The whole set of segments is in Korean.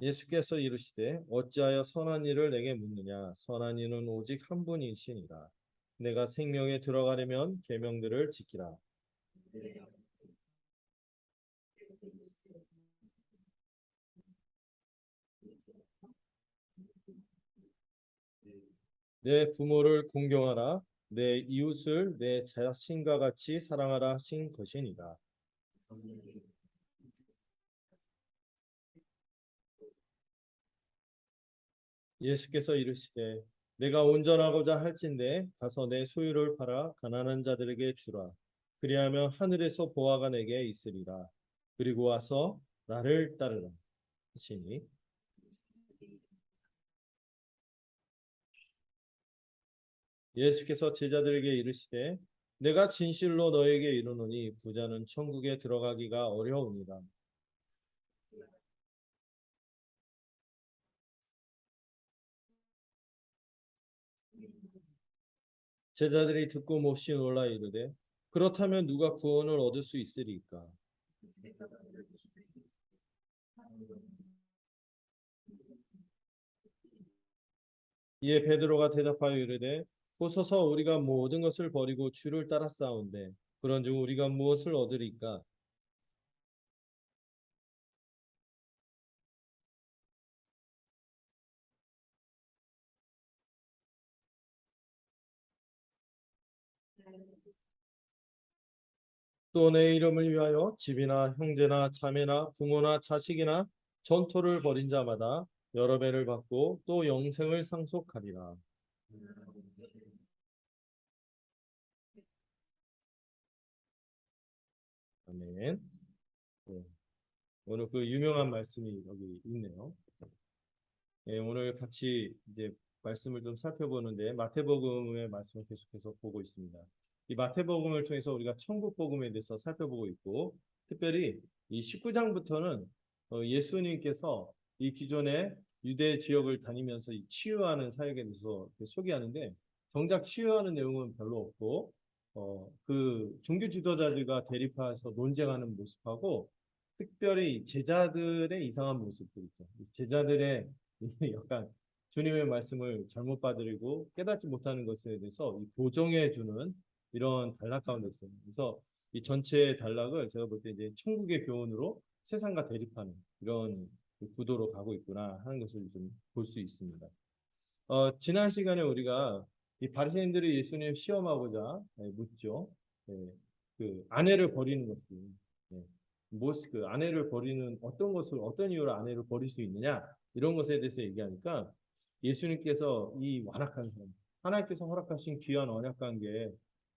예수께서 이르시되 어찌하여 선한 일을 내게 묻느냐 선한 이는 오직 한 분이시니라. 내가 생명에 들어가려면 계명들을 지키라. 내 부모를 공경하라. 내 이웃을 내 자신과 같이 사랑하라 하신 것이니라. 예수께서 이르시되 내가 온전하고자 할진대 가서 내 소유를 팔아 가난한 자들에게 주라. 그리하면 하늘에서 보화가 내게 있으리라. 그리고 와서 나를 따르라 하시니 예수께서 제자들에게 이르시되 내가 진실로 너에게 이르노니 부자는 천국에 들어가기가 어려우니라. 제자들이 듣고 몹시 놀라 이르되 그렇다면 누가 구원을 얻을 수 있으리까? 이에 베드로가 대답하여 이르되 보소서 우리가 모든 것을 버리고 주를 따랐사온데 그런즉 우리가 무엇을 얻으리까? 또 내 이름을 위하여 집이나 형제나 자매나 부모나 자식이나 전토를 벌인 자마다 여러 배를 받고 또 영생을 상속하리라. 아멘. 네, 오늘 그 유명한 말씀이 여기 있네요. 네, 오늘 같이 이제 말씀을 좀 살펴보는데 마태복음의 말씀을 계속해서 보고 있습니다. 이 마태복음을 통해서 우리가 천국 복음에 대해서 살펴보고 있고 특별히 이 19장부터는 예수님께서 이 기존의 유대 지역을 다니면서 이 치유하는 사역에 대해서 소개하는데 정작 치유하는 내용은 별로 없고 그 종교 지도자들과 대립해서 논쟁하는 모습하고 특별히 제자들의 이상한 모습들 있죠. 제자들의 약간 주님의 말씀을 잘못 받아들이고 깨닫지 못하는 것에 대해서 보정해 주는 이런 단락 가운데 있어요. 그래서 이 전체 단락을 제가 볼 때 이제 천국의 교훈으로 세상과 대립하는 이런 구도로 가고 있구나 하는 것을 좀 볼 수 있습니다. 지난 시간에 우리가 이 바리새인들이 예수님 시험하고자 묻죠. 그 아내를 버리는 것이 그 아내를 버리는 어떤 것을 어떤 이유로 아내를 버릴 수 있느냐 이런 것에 대해서 얘기하니까 예수님께서 이 완악한 사람 하나님께서 허락하신 귀한 언약 관계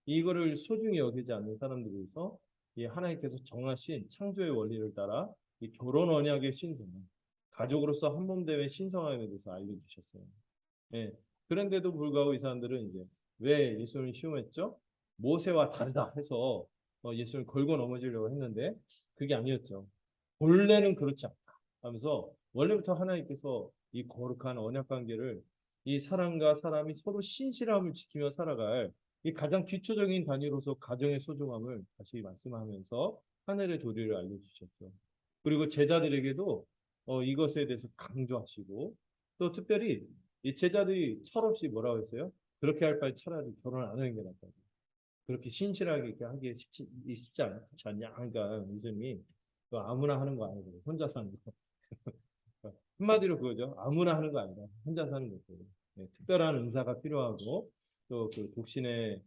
이거를 소중히 여기지 않는 사람들에서 이 하나님께서 정하신 창조의 원리를 따라 이 결혼 언약의 신성 가족으로서 한 몸 되는 신성함에 대해서 알려주셨어요. 예. 그런데도 불구하고 이 사람들은 이제 왜 예수님을 시험했죠? 모세와 다르다 해서 예수를 걸고 넘어지려고 했는데 그게 아니었죠. 본래는 그렇지 않다 하면서 원래부터 하나님께서 이 거룩한 언약 관계를 이 사람과 사람이 서로 신실함을 지키며 살아갈 이 가장 기초적인 단위로서 가정의 소중함을 다시 말씀하면서 하늘의 도리를 알려주셨죠. 그리고 제자들에게도 이것에 대해서 강조하시고 또 특별히 이 제자들이 철없이 뭐라고 했어요? 그렇게 할 바에 차라리 결혼 안 하는 게 낫다. 그렇게 신실하게 이렇게 하기 쉽지 않지 않냐? 그러니까 예수님이 아무나 하는 거 아니고 혼자 사는 거. 한마디로 그거죠. 아무나 하는 거 아니다. 혼자 사는 거죠. 네, 특별한 은사가 필요하고 또 그 독신의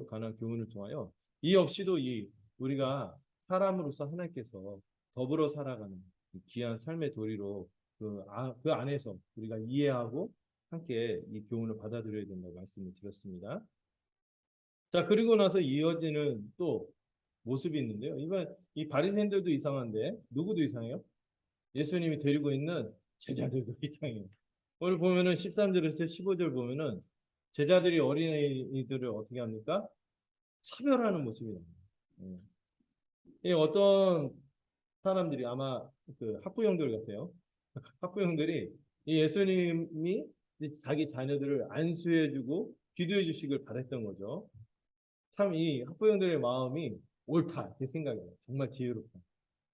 관한 교훈을 통하여 이 역시도 이 우리가 사람으로서 하나님께서 더불어 살아가는 귀한 삶의 도리로 그 안에서 우리가 이해하고 함께 이 교훈을 받아들여야 된다고 말씀을 드렸습니다. 자, 그리고 나서 이어지는 또 모습이 있는데요. 이번 이 바리새인들도 이상한데 누구도 이상해요? 예수님이 데리고 있는 제자들도 이상해요. 오늘 보면은 13절에서 15절 보면은 제자들이 어린이들을 어떻게 합니까? 차별하는 모습이 나옵니다. 이 어떤 사람들이 아마 그 학부형들 같아요. 학부형들이 이 예수님이 자기 자녀들을 안수해주고 기도해 주시길 바랬던 거죠. 참 이 학부형들의 마음이 옳다 이렇게 생각해요. 정말 지혜롭다.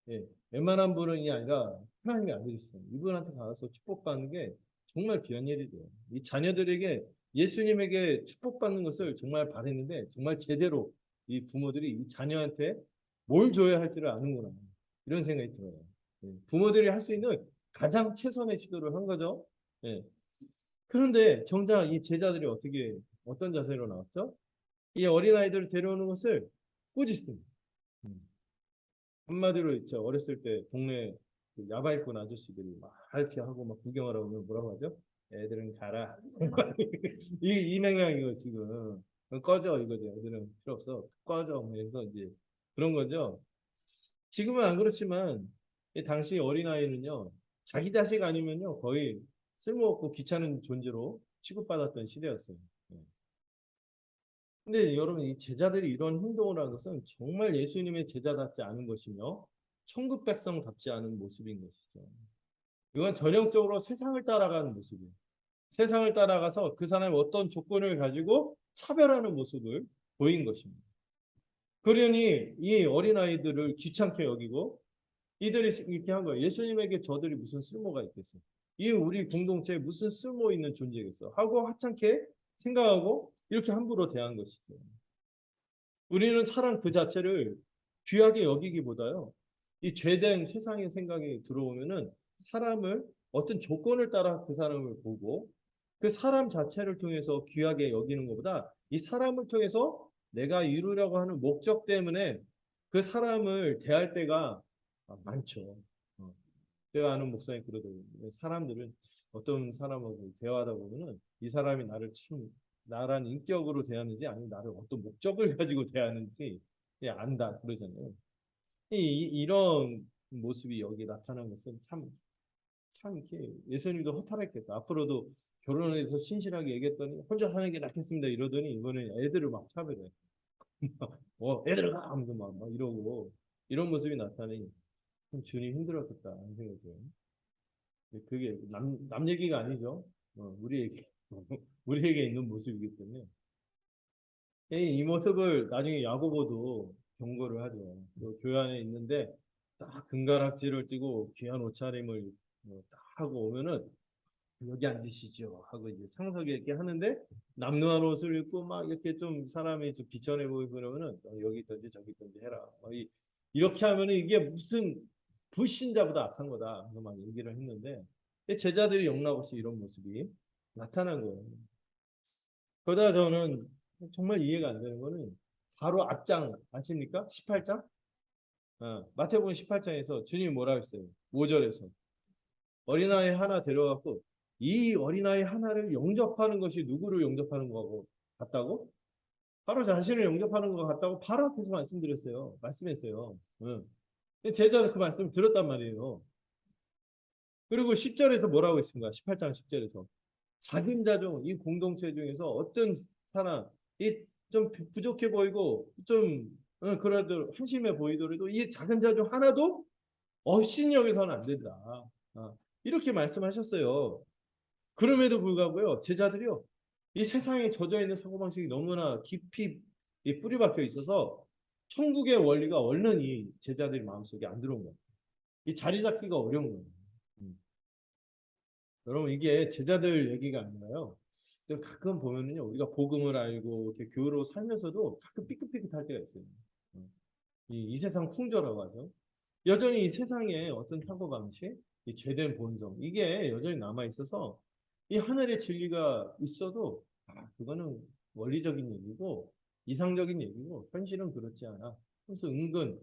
예, 웬만한 분이 아니라 하나님이 알려주셨어요. 이분한테 가서 축복받는 게 정말 귀한 일이 돼요. 이 자녀들에게 예수님에게 축복받는 것을 정말 바랬는데 정말 제대로 이 부모들이 이 자녀한테 뭘 줘야 할지를 아는구나. 이런 생각이 들어요. 예, 부모들이 할 수 있는 가장 최선의 시도를 한 거죠. 예. 그런데 정작 이 제자들이 어떤 자세로 나왔죠? 이 어린아이들을 데려오는 것을 꾸짖습니다. 음. 한마디로 있죠. 어렸을 때 동네 그 야바이꾼 아저씨들이 막 이렇게 하고 막 구경을 하고 뭐라고 하죠? 애들은 가라. 이 맥락이고 지금 꺼져 이거죠. 애들은 필요 없어. 꺼져. 뭐 해서 이제 그런 거죠. 지금은 안 그렇지만 이 당시 어린아이는요. 자기 자식 아니면요. 거의 쓸모없고 귀찮은 존재로 취급받았던 시대였어요. 예. 근데 여러분 이 제자들이 이런 행동을 한 것은 정말 예수님의 제자답지 않은 것이며 천국 백성답지 않은 모습인 것이죠. 이건 전형적으로 세상을 따라가는 모습이에요. 세상을 따라가서 그 사람이 어떤 조건을 가지고 차별하는 모습을 보인 것입니다. 그러니 이 어린아이들을 귀찮게 여기고 이들이 이렇게 한 거예요. 예수님에게 저들이 무슨 쓸모가 있겠어? 이 우리 공동체에 무슨 쓸모 있는 존재겠어? 하고 하찮게 생각하고 이렇게 함부로 대한 것이죠. 우리는 사람 그 자체를 귀하게 여기기보다요. 이 죄된 세상의 생각이 들어오면은 사람을 어떤 조건을 따라 그 사람을 보고 그 사람 자체를 통해서 귀하게 여기는 것보다 이 사람을 통해서 내가 이루려고 하는 목적 때문에 그 사람을 대할 때가 많죠. 어. 제가 아는 목사님 그러더라고요. 사람들은 어떤 사람하고 대화하다 보면은 이 사람이 나를 참 나란 인격으로 대하는지 아니면 나를 어떤 목적을 가지고 대하는지 안다 그러잖아요. 이런 모습이 여기 나타난 것은 참 이렇게 예수님도 허탈했겠다. 앞으로도 결혼에 대해서 신실하게 얘기했더니 혼자 사는 게 낫겠습니다 이러더니 이번에 애들을 막 차별해. 애들 가 하면서 막 이러고 이런 모습이 나타나니 참 주님 힘들었겠다 하는 생각이 들어요. 그게 남 얘기가 아니죠. 우리 얘기, 우리에게 있는 모습이기 때문에. 이 모습을 나중에 야고보도 경고를 하죠. 교회 안에 있는데 딱 금가락지를 띠고 귀한 옷차림을 딱 하고 오면은 여기 앉으시죠 하고 이제 상석에 이렇게 하는데 남루한 옷을 입고 막 이렇게 좀 사람이 좀 비천해 보이고 그러면은 여기 있든지 저기 있든지 해라. 이렇게 하면은 이게 무슨 불신자보다 악한 거다. 막 얘기를 했는데 제자들이 용납없이 이런 모습이 나타난 거예요. 그러다 저는 정말 이해가 안 되는 거는 바로 앞장 아십니까? 18장? 마태복음 18장에서 주님이 뭐라 했어요? 5절에서 어린아이 하나 데려갖고 이 어린아이 하나를 영접하는 것이 누구를 영접하는 거하고 같다고? 바로 자신을 영접하는 것 같다고 바로 앞에서 말씀했어요. 응. 제자는 그 말씀을 들었단 말이에요. 그리고 10절에서 뭐라고 했습니까? 18장 10절에서 자kim자종 이 공동체 중에서 어떤 사람 이 좀 부족해 보이고 좀 그래도 한심해 보이더라도 이 작은 자 중 하나도 신이 여기서는 안 된다. 이렇게 말씀하셨어요. 그럼에도 불구하고요 제자들이요 이 세상에 젖어 있는 사고방식이 너무나 깊이 뿌리 박혀 있어서 천국의 원리가 얼른 이 제자들의 마음속에 안 들어온 거예요. 이 자리 잡기가 어려운 거예요. 음. 여러분 이게 제자들 얘기가 아니라요. 가끔 보면은요 우리가 복음을 알고 이렇게 교회로 살면서도 가끔 삐끗삐끗할 때가 있어요. 어. 이 세상 풍조라고 하죠. 여전히 이 세상에 어떤 사고방식, 이 죄된 본성 이게 여전히 남아 있어서 이 하늘의 진리가 있어도 그거는 원리적인 얘기고 이상적인 얘기고 현실은 그렇지 않아. 그래서 은근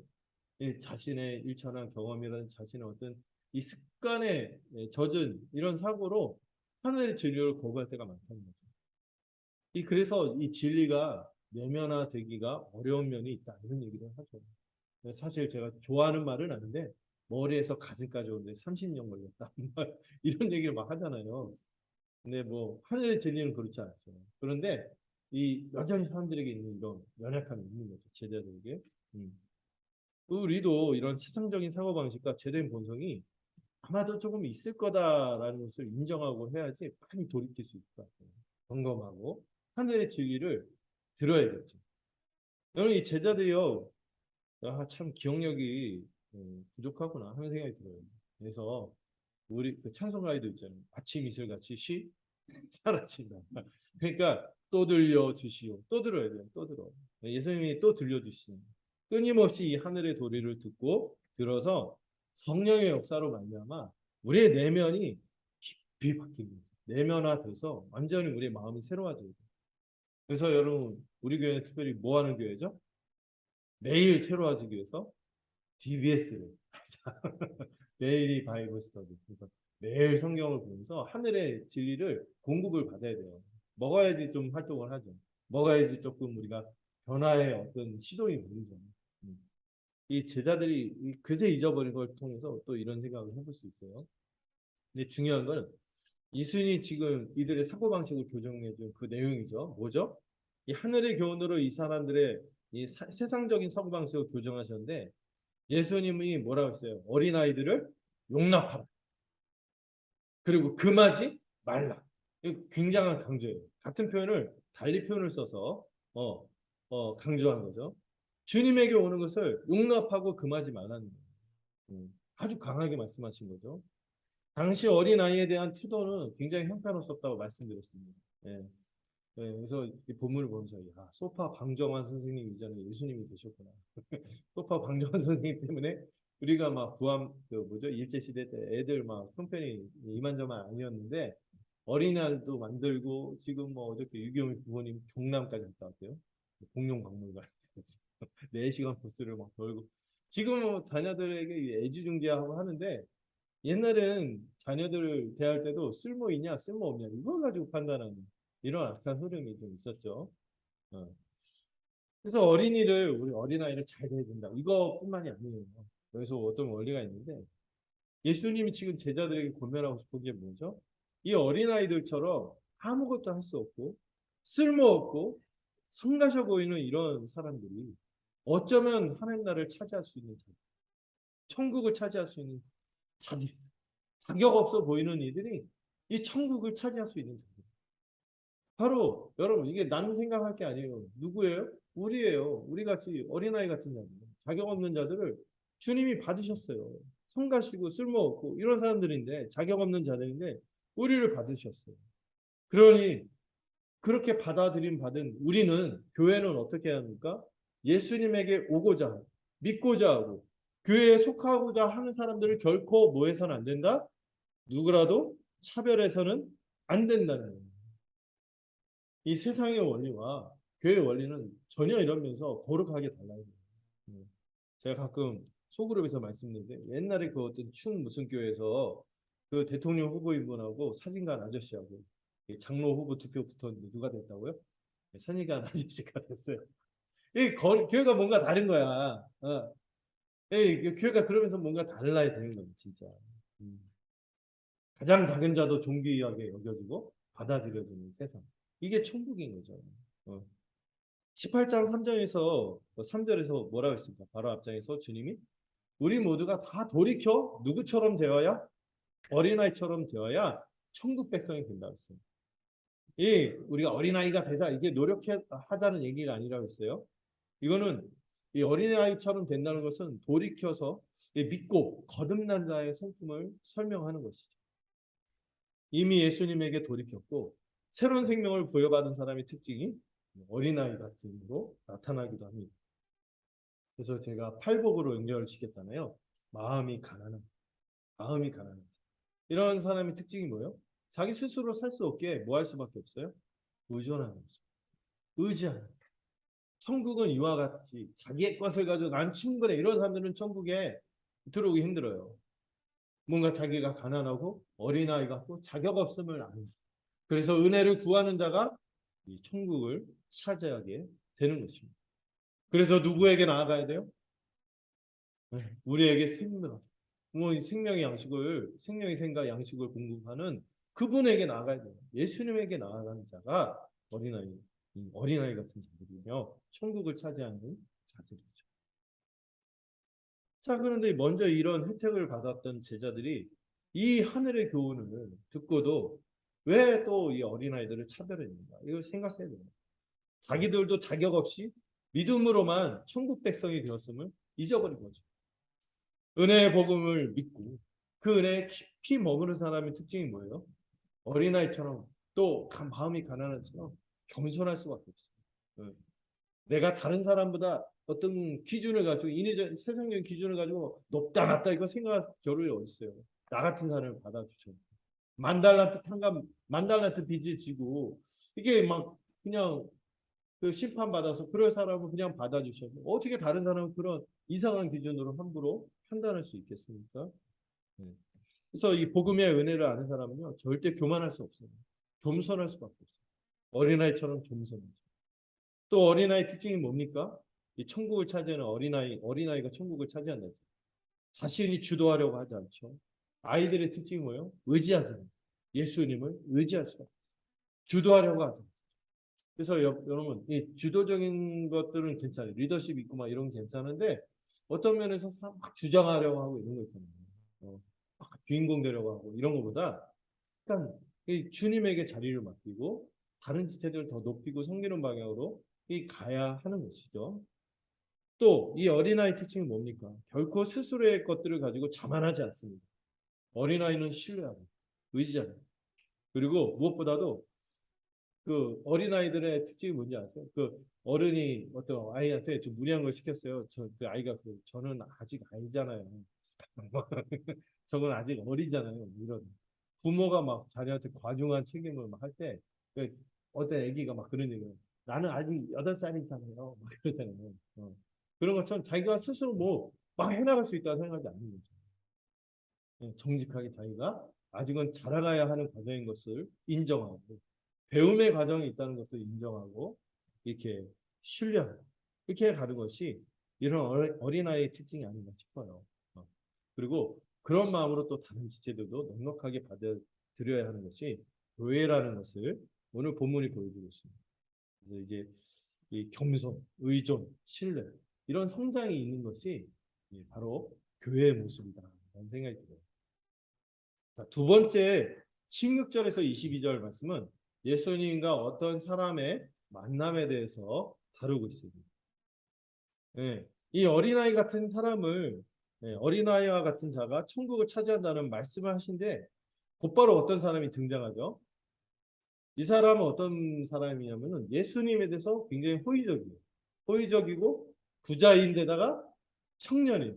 자신의 일천한 경험이라는 자신의 어떤 이 습관에 젖은 이런 사고로 하늘의 진리를 거부할 때가 많다는 거죠. 그래서 이 진리가 내면화되기가 어려운 면이 있다 이런 얘기를 하죠. 사실 제가 좋아하는 말은 아닌데 머리에서 가슴까지 오는데 30년 걸렸다 이런 얘기를 막 하잖아요. 근데 뭐 하늘의 진리는 그렇지 않죠. 그런데 이 여전히 사람들에게 있는 이런 연약함이 있는 거죠. 제자들에게. 음. 우리도 이런 세상적인 사고방식과 제도인 본성이 아마도 조금 있을 거다라는 것을 인정하고 해야지 많이 돌이킬 수 있을 것 같아요. 점검하고 하늘의 진리를 들어야겠죠. 여러분 이 제자들이요. 참 기억력이 부족하구나 하는 생각이 들어요. 그래서 우리 그 찬송가에도 있잖아요. 아침 이슬같이 쉬 사라진다. 그러니까 또 들려주시오. 또 들어야 돼요. 또 들어. 예수님이 또 들려주시는 끊임없이 이 하늘의 도리를 듣고 들어서 성령의 역사로 말미암아 우리의 내면이 깊이 바뀌는 거예요. 내면화돼서 완전히 우리의 마음이 새로워져요. 그래서 여러분 우리 교회는 특별히 뭐 하는 교회죠? 매일 새로워지기 위해서 DBS를 데일리 바이블 스터디. 그래서 매일 성경을 보면서 하늘의 진리를 공급을 받아야 돼요. 먹어야지 좀 활동을 하죠. 먹어야지 조금 우리가 변화의 어떤 시도이 보이죠. 이 제자들이 그새 잊어버린 걸 통해서 또 이런 생각을 해볼 수 있어요. 근데 중요한 건 이순이 지금 이들의 사고방식을 교정해준 그 내용이죠. 뭐죠? 이 하늘의 교훈으로 이 사람들의 이 세상적인 사고방식을 교정하셨는데 예수님이 뭐라고 했어요? 어린아이들을 용납하라. 그리고 금하지 말라. 이거 굉장한 강조예요. 같은 표현을 달리 표현을 써서 강조한 거죠. 주님에게 오는 것을 용납하고 금하지 말라는 거예요. 아주 강하게 말씀하신 거죠. 당시 어린아이에 대한 태도는 굉장히 형편없었다고 말씀드렸습니다. 예. 예, 그래서 이 본문을 보면서 야, 소파 방정환 선생님 이전에 예수님이 되셨구나. 소파 방정환 선생님 때문에 우리가 막 구함 그 뭐죠 일제 시대 때 애들 막 형편이 이만저만 아니었는데 어린이날도 만들고 지금 뭐 어저께 유경희 부모님 경남까지 갔다 왔대요. 공룡 박물관 4시간 코스를 막 돌고 지금 뭐 자녀들에게 애지중지하고 하는데 옛날엔 자녀들을 대할 때도 쓸모 있냐 쓸모 없냐 이걸 가지고 판단하는 이런 악한 흐름이 좀 있었죠. 어. 그래서 어린이를 우리 어린아이를 잘 대해야 된다. 이거뿐만이 아니에요. 그래서 어떤 원리가 있는데 예수님이 지금 제자들에게 고면하고 싶은 게 뭐죠? 이 어린아이들처럼 아무것도 할 수 없고 쓸모없고 성가셔 보이는 이런 사람들이 어쩌면 하나님 나라를 차지할 수 있는 자들, 천국을 차지할 수 있는 자들, 자격 없어 보이는 이들이 이 천국을 차지할 수 있는 자들. 바로 여러분 이게 남 생각할 게 아니에요. 누구예요? 우리예요. 우리 같이 어린아이 같은 자들, 자격 없는 자들을 주님이 받으셨어요. 성가시고 쓸모없고 이런 사람들인데 자격 없는 자들인데 우리를 받으셨어요. 그러니 그렇게 받아들임 받은 우리는 교회는 어떻게 합니까? 예수님에게 오고자 믿고자 하고 교회에 속하고자 하는 사람들을 결코 뭐 해서는 안 된다? 누구라도 차별해서는 안 된다는 거예요. 이 세상의 원리와 교회의 원리는 전혀 이러면서 거룩하게 달라요. 제가 가끔 소그룹에서 말씀드리는데 옛날에 그 어떤 충 무슨 교회에서 그 대통령 후보인분하고 사진관 아저씨하고 장로 후보 투표 붙었는데 누가 됐다고요? 선의관 아저씨가 됐어요. 이 교회가 뭔가 다른 거야. 교회가 그러면서 뭔가 달라야 되는 거예요, 진짜. 음. 가장 작은 자도 존귀하게 여겨지고 받아들여지는 세상. 이게 천국인 거죠. 18장 3절에서 3절에서 뭐라고 했습니까? 바로 앞장에서 주님이 우리 모두가 다 돌이켜 누구처럼 되어야 어린아이처럼 되어야 천국 백성이 된다고 했어요. 우리가 어린아이가 되자 이게 노력하자는 얘기가 아니라고 했어요. 이거는 이 어린아이처럼 된다는 것은 돌이켜서 믿고 거듭난 자의 성품을 설명하는 것이죠. 이미 예수님에게 돌이켰고 새로운 생명을 부여받은 사람의 특징이 어린아이 같은으로 나타나기도 합니다. 그래서 제가 팔복으로 연결을 시켰잖아요. 마음이 가난한, 마음이 가난한. 이런 사람의 특징이 뭐예요? 자기 스스로 살 수 없게 뭐 할 수밖에 없어요? 의존하는 거죠. 의지하는. 천국은 이와 같이 자기의 것을 가지고 난 충분해. 이런 사람들은 천국에 들어오기 힘들어요. 뭔가 자기가 가난하고 어린아이 같고 자격 없음을 아는. 그래서 은혜를 구하는 자가 이 천국을 차지하게 되는 것입니다. 그래서 누구에게 나아가야 돼요? 우리에게 생명, 뭐 생명의 양식을 생명의 생각 양식을 공급하는 그분에게 나아가야 돼요. 예수님에게 나아가는 자가 어린아이 같은 자들이며 천국을 차지하는 자들이죠. 자, 그런데 먼저 이런 혜택을 받았던 제자들이 이 하늘의 교훈을 듣고도 왜 또 이 어린아이들을 차별했는가? 이걸 생각해야 돼요. 자기들도 자격 없이 믿음으로만 천국 백성이 되었음을 잊어버린 거죠. 은혜의 복음을 믿고 그 은혜에 깊이 머무는 사람의 특징이 뭐예요? 어린아이처럼 또 마음이 가난한 처럼 겸손할 수밖에 없어요. 네. 내가 다른 사람보다 어떤 기준을 가지고 인위적 세상적인 기준을 가지고 높다 낮다 이거 생각할 겨를이 어디 있어요? 나 같은 사람을 받아주죠. 만달란트 탕감 만달란트 빚을 지고 이게 막 그냥 그 심판 받아서 그럴 사람은 그냥 받아주셔요. 어떻게 다른 사람은 그런 이상한 기준으로 함부로 판단할 수 있겠습니까? 네. 그래서 이 복음의 은혜를 아는 사람은요 절대 교만할 수 없어요. 겸손할 수밖에 없어요. 어린아이처럼 겸손하죠. 또 어린아이 특징이 뭡니까? 이 천국을 차지하는 어린아이가 천국을 차지한다. 자신이 주도하려고 하지 않죠. 아이들의 특징이 뭐예요? 의지하잖아요. 예수님을 의지할 수가 없어요. 주도하려고 하죠. 그래서 여러분 이 주도적인 것들은 괜찮아요. 리더십 있고 막 이런 건 괜찮은데 어떤 면에서 막 주장하려고 하고 이런 거 있잖아요. 막 주인공 되려고 하고 이런 것보다 약간 이 주님에게 자리를 맡기고 다른 지체들을 더 높이고 섬기는 방향으로 이 가야 하는 것이죠. 또 이 어린아이 특징이 뭡니까? 결코 스스로의 것들을 가지고 자만하지 않습니다. 어린아이는 신뢰하고 의지하고 그리고 무엇보다도 그 어린아이들의 특징이 뭔지 아세요? 그 어른이 어떤 아이한테 좀 무리한 걸 시켰어요. 그 아이가 저는 아직 아니잖아요. 저건 아직 어리잖아요. 이런 부모가 막 자녀한테 과중한 책임을 막 할 때 어떤 애기가 막 그런 얘기를 나는 아직 8살이잖아요. 막 그러잖아요. 그런 것처럼 자기가 스스로 뭐 막 해나갈 수 있다고 생각하지 않는 거죠. 정직하게 자기가 아직은 자라가야 하는 과정인 것을 인정하고 배움의 과정이 있다는 것도 인정하고 이렇게 신뢰하고 이렇게 가는 것이 이런 어린아이의 특징이 아닌가 싶어요. 그리고 그런 마음으로 또 다른 지체들도 넉넉하게 받아들여야 하는 것이 교회라는 것을 오늘 본문이 보여주고 있습니다. 그래서 이제 이 겸손, 의존, 신뢰 이런 성장이 있는 것이 바로 교회의 모습이다라는 생각이 들어요. 자, 두 번째 16절에서 22절 말씀은 예수님과 어떤 사람의 만남에 대해서 다루고 있습니다. 네, 이 어린아이 같은 사람을 어린아이와 같은 자가 천국을 차지한다는 말씀을 하신데 곧바로 어떤 사람이 등장하죠. 이 사람은 어떤 사람이냐면은 예수님에 대해서 굉장히 호의적이에요. 호의적이고 부자인데다가 청년이에요.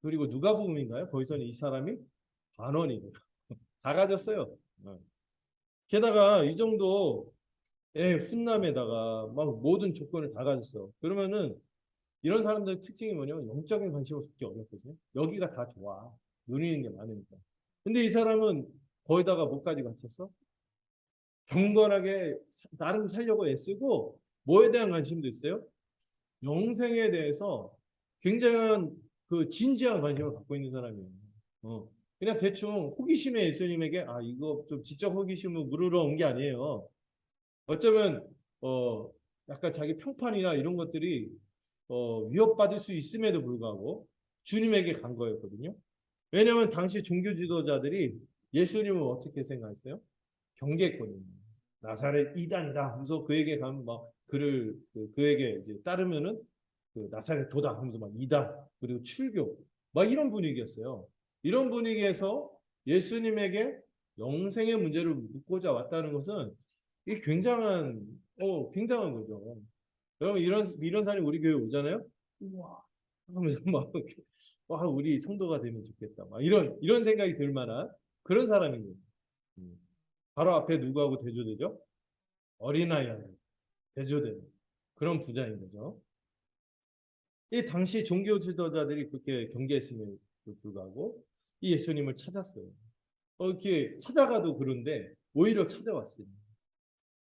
그리고 누가복음인가요? 거기서는 이 사람이 반원이에요. 다 가졌어요. 게다가 이 정도 훈남에다가 막 모든 조건을 다 가졌어. 그러면은 이런 사람들 특징이 뭐냐면 영적인 관심을 갖기 어렵거든요. 여기가 다 좋아. 누리는 게 많으니까. 근데 이 사람은 거기다가 뭐까지 갖췄어? 경건하게 나름 살려고 애쓰고 뭐에 대한 관심도 있어요? 영생에 대해서 굉장한 그 진지한 관심을 갖고 있는 사람이에요. 그냥 대충 호기심에 예수님에게 이거 좀 지적 호기심을 물으러 온 게 아니에요. 어쩌면 약간 자기 평판이나 이런 것들이 위협받을 수 있음에도 불구하고 주님에게 간 거였거든요. 왜냐하면 당시 종교 지도자들이 예수님을 어떻게 생각했어요? 경계했거든요. 나사렛 이단이다 하면서 그에게 가면 막 그에게 이제 따르면은 그 나사렛 도다 하면서 막 이단 그리고 출교 막 이런 분위기였어요. 이런 분위기에서 예수님에게 영생의 문제를 묻고자 왔다는 것은 이 굉장한 거죠. 여러분 이런 사람이 우리 교회 오잖아요. 우와 하면서 막 와 우리 성도가 되면 좋겠다. 막 이런 생각이 들 만한 그런 사람인 거예요. 음. 바로 앞에 누구하고 대조되죠? 어린아이하고 대조되는 그런 부자인 거죠. 이 당시 종교 지도자들이 그렇게 경계했음에도 불구하고 이 예수님을 찾았어요. 이렇게 찾아가도 그런데 오히려 찾아왔어요.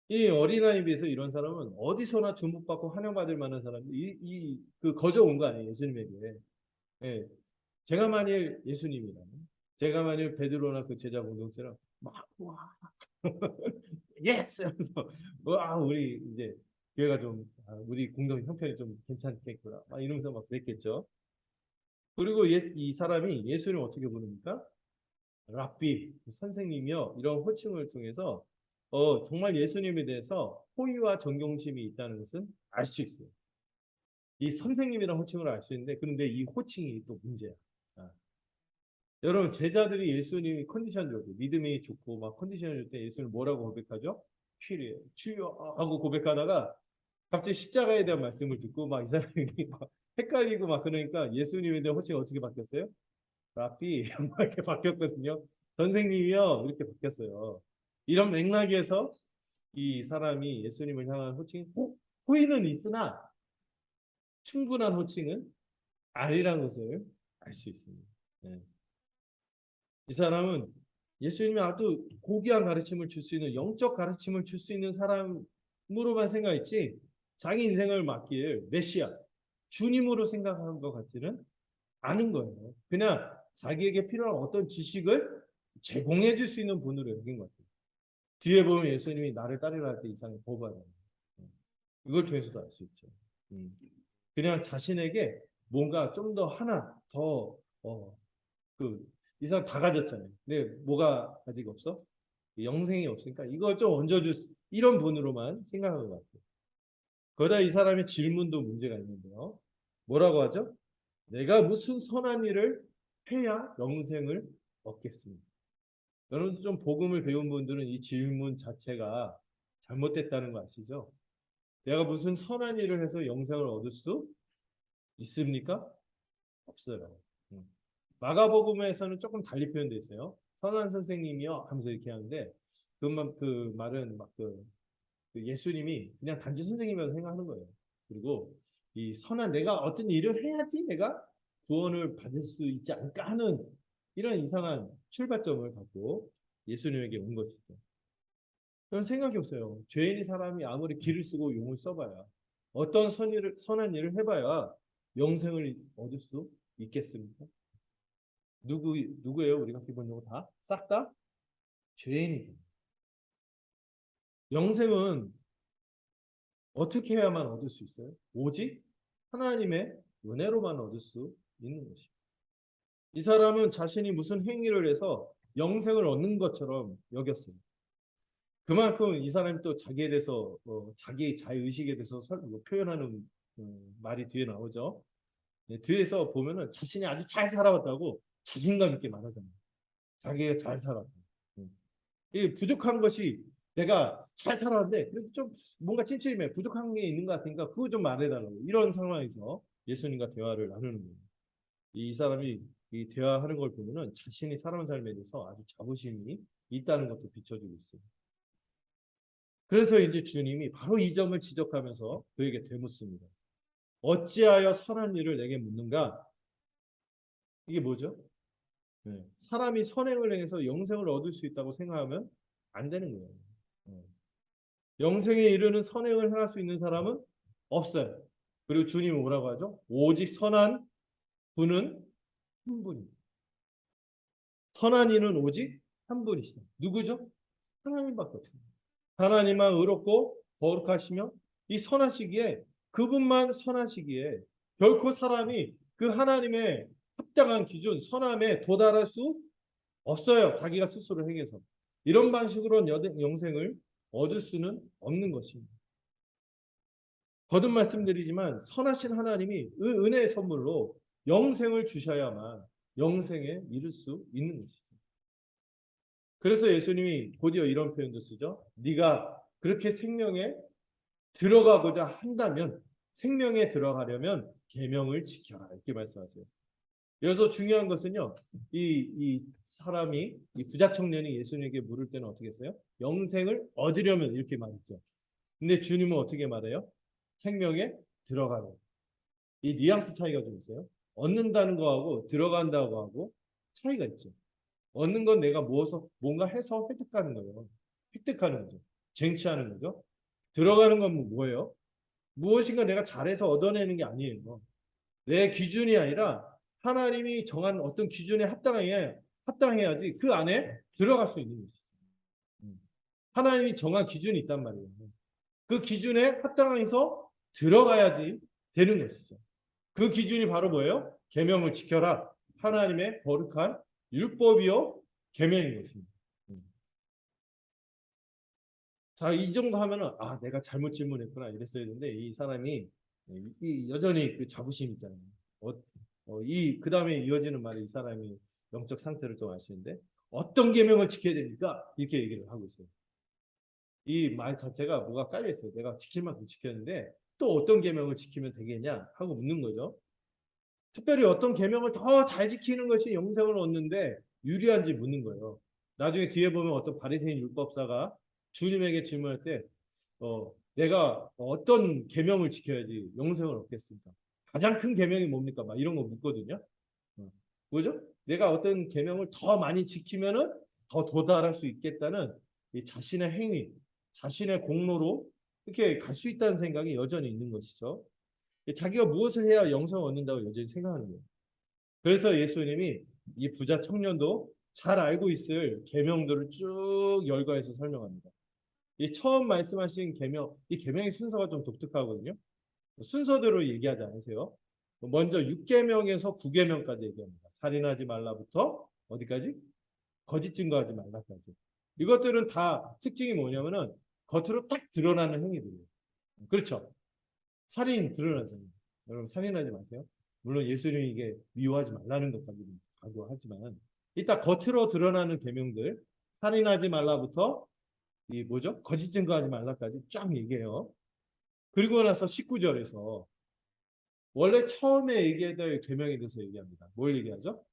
이 어린아이에 비해서 이런 사람은 어디서나 주목받고 환영받을 만한 사람이 그 거저 온 거 아니에요, 예수님에게. 예. 제가 만일 예수님이라면, 제가 만일 베드로나 그 제자 공동체랑 막, 와, 예스! 하면서, 와, 우리 이제 교회가 좀, 우리 공동 형편이 좀 괜찮겠구나. 막 이러면서 막 그랬겠죠. 그리고 이 사람이 예수를 어떻게 부릅니까? 랍비, 선생님이요. 이런 호칭을 통해서 정말 예수님에 대해서 호의와 존경심이 있다는 것은 알 수 있어요. 이 선생님이라는 호칭을 알 수 있는데 그런데 이 호칭이 또 문제야. 여러분 제자들이 예수님이 컨디션 좋을 때 믿음이 좋고 막 컨디션이 좋을 때 예수님 뭐라고 고백하죠? 퀴리에 주여 하고 고백하다가 갑자기 십자가에 대한 말씀을 듣고 막 이 사람이 막 헷갈리고 막 그러니까 예수님에 대한 호칭이 어떻게 바뀌었어요? 라삐 이렇게 바뀌었거든요. 선생님이요 이렇게 바뀌었어요. 이런 맥락에서 이 사람이 예수님을 향한 호칭이 호의는 있으나 충분한 호칭은 아니라는 것을 알 수 있습니다. 네. 이 사람은 예수님이 아주 고귀한 가르침을 줄 수 있는 영적 가르침을 줄 수 있는 사람으로만 생각했지 자기 인생을 맡길 메시아 주님으로 생각하는 것 같지는 않은 거예요. 그냥 자기에게 필요한 어떤 지식을 제공해 줄 수 있는 분으로 여긴 것 같아요. 뒤에 보면 예수님이 나를 따르라 할 때 이상의 보바다. 이걸 통해서도 알 수 있죠. 그냥 자신에게 뭔가 좀 더 하나 더 이 사람 다 가졌잖아요. 근데 뭐가 아직 없어? 영생이 없으니까 이걸 좀 얹어줄 이런 분으로만 생각하는 것 같아요. 그러다 이 사람의 질문도 문제가 있는데요. 뭐라고 하죠? 내가 무슨 선한 일을 해야 영생을 얻겠습니까? 여러분 좀 복음을 배운 분들은 이 질문 자체가 잘못됐다는 거 아시죠? 내가 무슨 선한 일을 해서 영생을 얻을 수 있습니까? 없어요. 마가복음에서는 조금 달리 표현되어 있어요. 선한 선생님이요 하면서 이렇게 하는데 그 말은 그 예수님이 그냥 단지 선생님이라고 생각하는 거예요. 그리고 이 선한 내가 어떤 일을 해야지 내가 구원을 받을 수 있지 않을까 하는 이런 이상한 출발점을 갖고 예수님에게 온 것이죠. 그런 생각이 없어요. 죄인이 사람이 아무리 기를 쓰고 용을 써봐야 어떤 선한 일을 해봐야 영생을 얻을 수 있겠습니까? 누구예요? 우리가 기본적으로 다? 싹 다? 죄인이죠. 영생은 어떻게 해야만 얻을 수 있어요? 오직 하나님의 은혜로만 얻을 수 있는 것입니다. 이 사람은 자신이 무슨 행위를 해서 영생을 얻는 것처럼 여겼어요. 그만큼 이 사람이 또 자기에 대해서 자기 자의식에 대해서 표현하는 말이 뒤에 나오죠. 네, 뒤에서 보면은 자신이 아주 잘 살아왔다고 자신감 있게 말하잖아요. 자기가 잘 살았다. 이 부족한 것이 내가 잘 살았는데 그래도 좀 뭔가 찜찜해 부족한 게 있는 것 같으니까 그거 좀 말해달라고 이런 상황에서 예수님과 대화를 나누는 거예요. 이 사람이 이 대화하는 걸 보면은 자신이 살아온 삶에 대해서 아주 자부심이 있다는 것도 비춰주고 있어요. 그래서 이제 주님이 바로 이 점을 지적하면서 그에게 되묻습니다. 어찌하여 선한 일을 내게 묻는가? 이게 뭐죠? 네. 사람이 선행을 행해서 영생을 얻을 수 있다고 생각하면 안 되는 거예요. 네. 영생에 이르는 선행을 행할 수 있는 사람은 없어요. 그리고 주님은 뭐라고 하죠? 오직 선한 분은 한 분입니다. 선한 이는 오직 한 분이시다. 누구죠? 하나님밖에 없습니다. 하나님만 의롭고 거룩하시며 이 선하시기에 그분만 선하시기에 결코 사람이 그 하나님의 합당한 기준 선함에 도달할 수 없어요. 자기가 스스로 행해서. 이런 방식으로는 영생을 얻을 수는 없는 것입니다. 거듭 말씀드리지만 선하신 하나님이 은혜의 선물로 영생을 주셔야만 영생에 이를 수 있는 것이죠. 그래서 예수님이 곧이어 이런 표현도 쓰죠. 네가 그렇게 생명에 들어가고자 한다면 생명에 들어가려면 계명을 지켜라 이렇게 말씀하세요. 여기서 중요한 것은요. 이 사람이 이 부자 청년이 예수님에게 물을 때는 어떻게 했어요? 영생을 얻으려면 이렇게 말했죠. 근데 주님은 어떻게 말해요? 생명에 들어가는. 이 뉘앙스 차이가 좀 있어요. 얻는다는 거하고 들어간다고 하고 차이가 있죠. 얻는 건 내가 뭔가 해서 획득하는 거예요. 획득하는 거죠. 쟁취하는 거죠. 들어가는 건 뭐예요? 무엇인가 내가 잘해서 얻어내는 게 아니에요. 내 기준이 아니라 하나님이 정한 어떤 기준에 합당해야지 그 안에 들어갈 수 있는 거죠. 하나님이 정한 기준이 있단 말이에요. 그 기준에 합당해서 들어가야지 되는 것이죠. 그 기준이 바로 뭐예요? 계명을 지켜라. 하나님의 거룩한 율법이요 계명인 것입니다. 자, 이 정도 하면은 내가 잘못 질문했구나 이랬어야 되는데 이 사람이 여전히 그 자부심 있잖아요. 그 다음에 이어지는 말이 이 사람이 영적 상태를 좀 알 수 있는데 어떤 계명을 지켜야 됩니까? 이렇게 얘기를 하고 있어요. 이 말 자체가 뭐가 깔려 있어요. 내가 지킬 만큼 지켰는데 또 어떤 계명을 지키면 되겠냐 하고 묻는 거죠. 특별히 어떤 계명을 더 잘 지키는 것이 영생을 얻는데 유리한지 묻는 거예요. 나중에 뒤에 보면 어떤 바리새인 율법사가 주님에게 질문할 때 내가 어떤 계명을 지켜야지 영생을 얻겠습니까? 가장 큰 계명이 뭡니까? 막 이런 거 묻거든요. 뭐죠? 내가 어떤 계명을 더 많이 지키면은 더 도달할 수 있겠다는 이 자신의 행위, 자신의 공로로 이렇게 갈 수 있다는 생각이 여전히 있는 것이죠. 자기가 무엇을 해야 영생을 얻는다고 여전히 생각하는 거예요. 그래서 예수님이 이 부자 청년도 잘 알고 있을 계명들을 쭉 열거해서 설명합니다. 이 처음 말씀하신 계명, 이 계명의 순서가 좀 독특하거든요. 순서대로 얘기하지 않으세요. 먼저 6계명에서 9계명까지 얘기합니다. 살인하지 말라부터 어디까지? 거짓 증거하지 말라까지. 이것들은 다 특징이 뭐냐면은 겉으로 딱 드러나는 행위들이에요. 그렇죠? 살인 드러나잖아요. 여러분 살인하지 마세요. 물론 예수님이 이게 미워하지 말라는 것까지는 강조하지만 이따 겉으로 드러나는 계명들 살인하지 말라부터 이 뭐죠? 거짓 증거하지 말라까지 쫙 얘기해요. 그리고 나서 19절에서 원래 처음에 얘기했던 계명에 대해서 얘기합니다. 뭘 얘기하죠?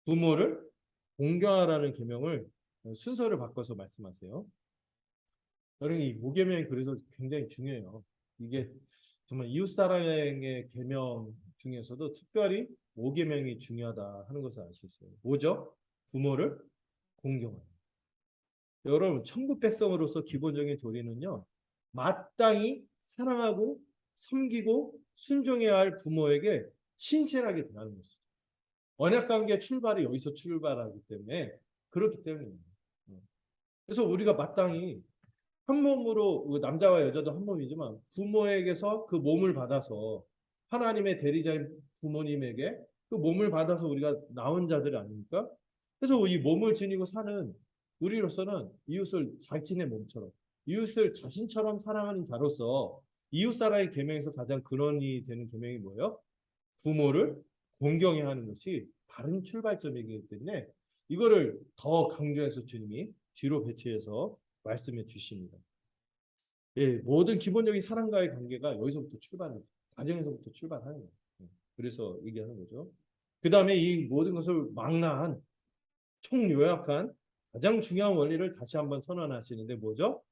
부모를 공경하라는 계명을 순서를 바꿔서 말씀하세요. 여러분 이 모계명이 그래서 굉장히 중요해요. 이게 정말 이웃사랑의 계명 중에서도 특별히 모계명이 중요하다 하는 것을 알 수 있어요. 뭐죠? 부모를 공경하라. 여러분 천국 백성으로서 기본적인 도리는요. 마땅히 사랑하고 섬기고 순종해야 할 부모에게 신실하게 대하는 것이죠. 언약관계 출발이 여기서 출발하기 때문에 그렇기 때문입니다. 그래서 우리가 마땅히 한 몸으로 남자와 여자도 한 몸이지만 부모에게서 그 몸을 받아서 하나님의 대리자인 부모님에게 그 몸을 받아서 우리가 나온 자들 아닙니까? 그래서 이 몸을 지니고 사는 우리로서는 이웃을 자신의 몸처럼 이웃을 자신처럼 사랑하는 자로서 이웃사랑의 계명에서 가장 근원이 되는 계명이 뭐예요? 부모를 공경해야 하는 것이 바른 출발점이기 때문에 이거를 더 강조해서 주님이 뒤로 배치해서 말씀해 주십니다. 예, 모든 기본적인 사람과의 관계가 여기서부터 출발해요. 가정에서부터 출발하는 거예요. 그래서 얘기하는 거죠. 그 다음에 이 모든 것을 망라한 총요약한 가장 중요한 원리를 다시 한번 선언하시는데 뭐죠?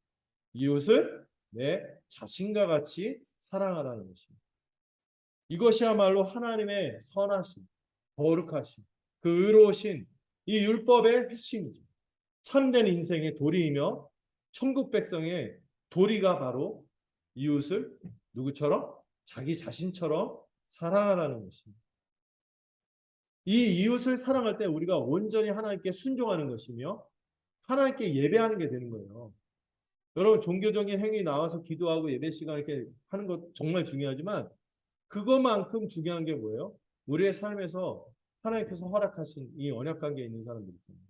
이웃을 내 자신과 같이 사랑하라는 것입니다. 이것이야말로 하나님의 선하심, 거룩하심, 그 의로우신 이 율법의 핵심이죠. 참된 인생의 도리이며 천국 백성의 도리가 바로 이웃을 누구처럼? 자기 자신처럼 사랑하라는 것입니다. 이 이웃을 사랑할 때 우리가 온전히 하나님께 순종하는 것이며 하나님께 예배하는 게 되는 거예요. 여러분 종교적인 행위 나와서 기도하고 예배 시간 이렇게 하는 것 정말 중요하지만 그것만큼 중요한 게 뭐예요? 우리의 삶에서 하나님께서 허락하신 이 언약 관계에 있는 사람들이 있습니다.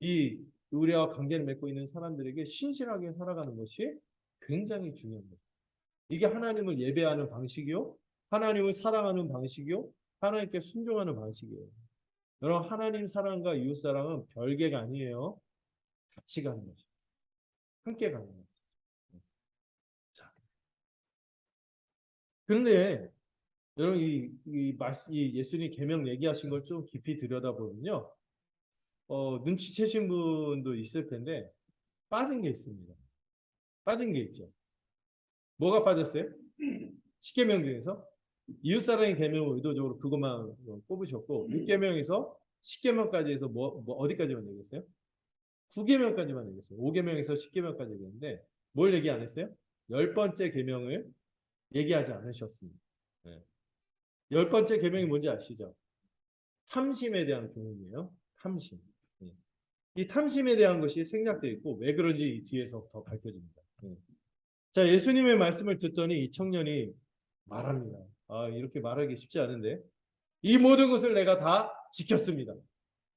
이 우리와 관계를 맺고 있는 사람들에게 신실하게 살아가는 것이 굉장히 중요한 거예요. 이게 하나님을 예배하는 방식이요. 하나님을 사랑하는 방식이요. 하나님께 순종하는 방식이에요. 여러분 하나님 사랑과 이웃 사랑은 별개가 아니에요. 같이 가는 거죠. 함께 가는 거죠. 자, 그런데 여러분 이 예수님 계명 얘기하신 걸 좀 깊이 들여다보면요. 눈치채신 분도 있을 텐데 빠진 게 있습니다. 빠진 게 있죠. 뭐가 빠졌어요? 10계명 중에서 이웃사랑의 계명을 의도적으로 그것만 뽑으셨고 6계명에서 10계명까지 해서 뭐 어디까지만 얘기했어요? 9계명까지만 얘기했어요. 5계명에서 10계명까지 얘기했는데 뭘 얘기 안 했어요? 10번째 계명을 얘기하지 않으셨습니다. 네. 10번째 계명이 뭔지 아시죠? 탐심에 대한 교훈이에요. 탐심. 네. 이 탐심에 대한 것이 생략되어 있고 왜 그런지 뒤에서 더 밝혀집니다. 네. 자, 예수님의 말씀을 듣더니 이 청년이 말합니다. 이렇게 말하기 쉽지 않은데 이 모든 것을 내가 다 지켰습니다.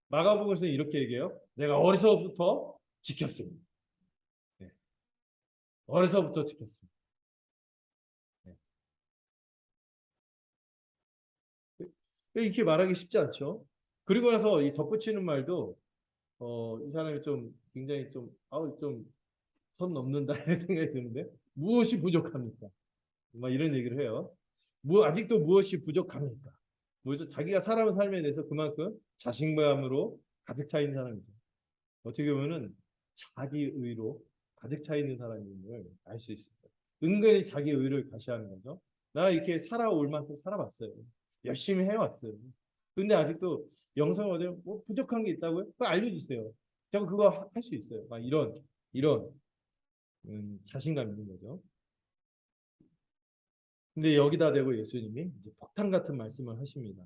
마가복음에서는 이렇게 얘기해요. 내가 어려서부터 지켰습니다. 네. 어려서부터 지켰습니다. 네. 이렇게 말하기 쉽지 않죠. 그리고 나서 이 덧붙이는 말도 이 사람이 좀 굉장히 좀 선 넘는다 이런 생각이 드는데 무엇이 부족합니까? 막 이런 얘기를 해요. 아직도 무엇이 부족합니까? 뭐죠? 자기가 살아온 삶에 대해서 그만큼 자신감으로 가득 차 있는 사람이죠. 어떻게 보면은 자기 의로 가득 차 있는 사람임을 알 수 있습니다. 은근히 자기 의를 과시하는 거죠. 나 이렇게 살아올 만큼 살아봤어요. 열심히 해왔어요. 근데 아직도 영성 어디 뭐 부족한 게 있다고요? 그거 알려주세요. 제가 그거 할 수 있어요. 막 이런 자신감 있는 거죠. 근데 여기다 대고 예수님이 이제 폭탄 같은 말씀을 하십니다.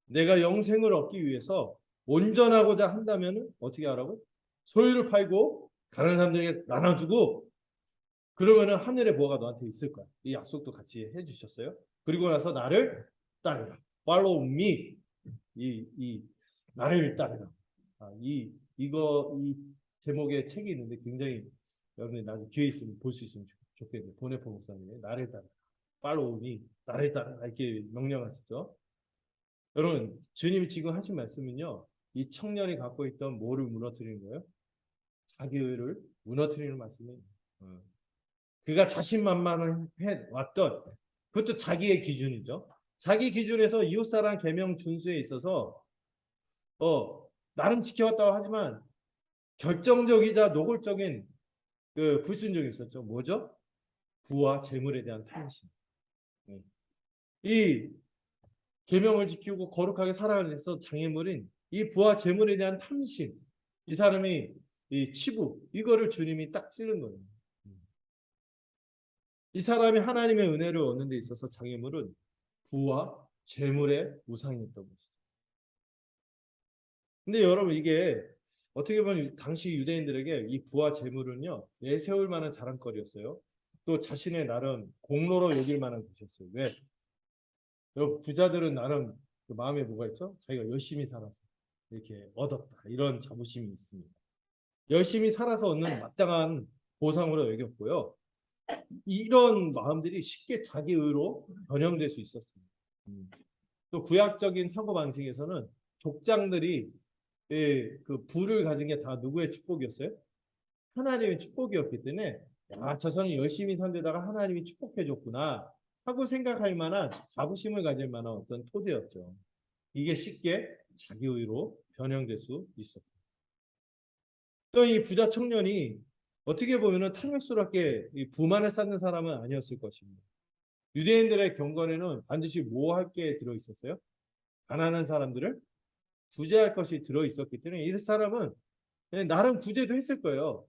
내가 영생을 얻기 위해서 온전하고자 한다면 어떻게 하라고? 소유를 팔고 다른 사람들에게 나눠주고 그러면은 하늘의 보화가 너한테 있을 거야. 이 약속도 같이 해주셨어요. 그리고 나서 나를 따르라. Follow me. 이 나를 따르라. 이 제목의 책이 있는데 굉장히 여러분이 나중에 기회 있으면 볼 수 있으면 좋겠네요. 보네포 목사님의 나를 따르라. Follow me. 나를 따르라. 이렇게 명령하시죠. 여러분, 주님이 지금 하신 말씀은요. 이 청년이 갖고 있던 뭐를 무너뜨리는 거예요? 자기의를 무너뜨리는 말씀이에요. 그가 자신만만해 왔던 그것도 자기의 기준이죠. 자기 기준에서 이웃사랑 계명 준수에 있어서 나름 지켜왔다고 하지만 결정적이자 노골적인 그 불순종이 있었죠. 뭐죠? 부와 재물에 대한 탐심. 이 계명을 지키고 거룩하게 살아가기 위해서 장애물인 이 부와 재물에 대한 탐심. 이 사람이 이 치부 이거를 주님이 딱 찌른 거예요. 이 사람이 하나님의 은혜를 얻는 데 있어서 장애물은 부와 재물의 우상이었던 것이죠. 근데 여러분 이게 어떻게 보면 당시 유대인들에게 이 부와 재물은요 내세울 만한 자랑거리였어요. 또 자신의 나름 공로로 여길 만한 것이었어요. 왜? 부자들은 나름 그 마음에 뭐가 있죠? 자기가 열심히 살아서 이렇게 얻었다 이런 자부심이 있습니다. 열심히 살아서 얻는 마땅한 보상으로 여겼고요. 이런 마음들이 쉽게 자기 의로 변형될 수 있었습니다. 또 구약적인 사고 방식에서는 족장들이 그 부를 가진 게 다 누구의 축복이었어요? 하나님의 축복이었기 때문에 저 사람이 열심히 산 데다가 하나님이 축복해 줬구나 하고 생각할 만한 자부심을 가질 만한 어떤 토대였죠. 이게 쉽게 자기 의로 변형될 수 있었고 또 이 부자 청년이 어떻게 보면 탐욕스럽게 이 부만을 쌓는 사람은 아니었을 것입니다. 유대인들의 경건에는 반드시 뭐 할 게 들어 있었어요? 가난한 사람들을 구제할 것이 들어 있었기 때문에 이 사람은 나름 구제도 했을 거예요.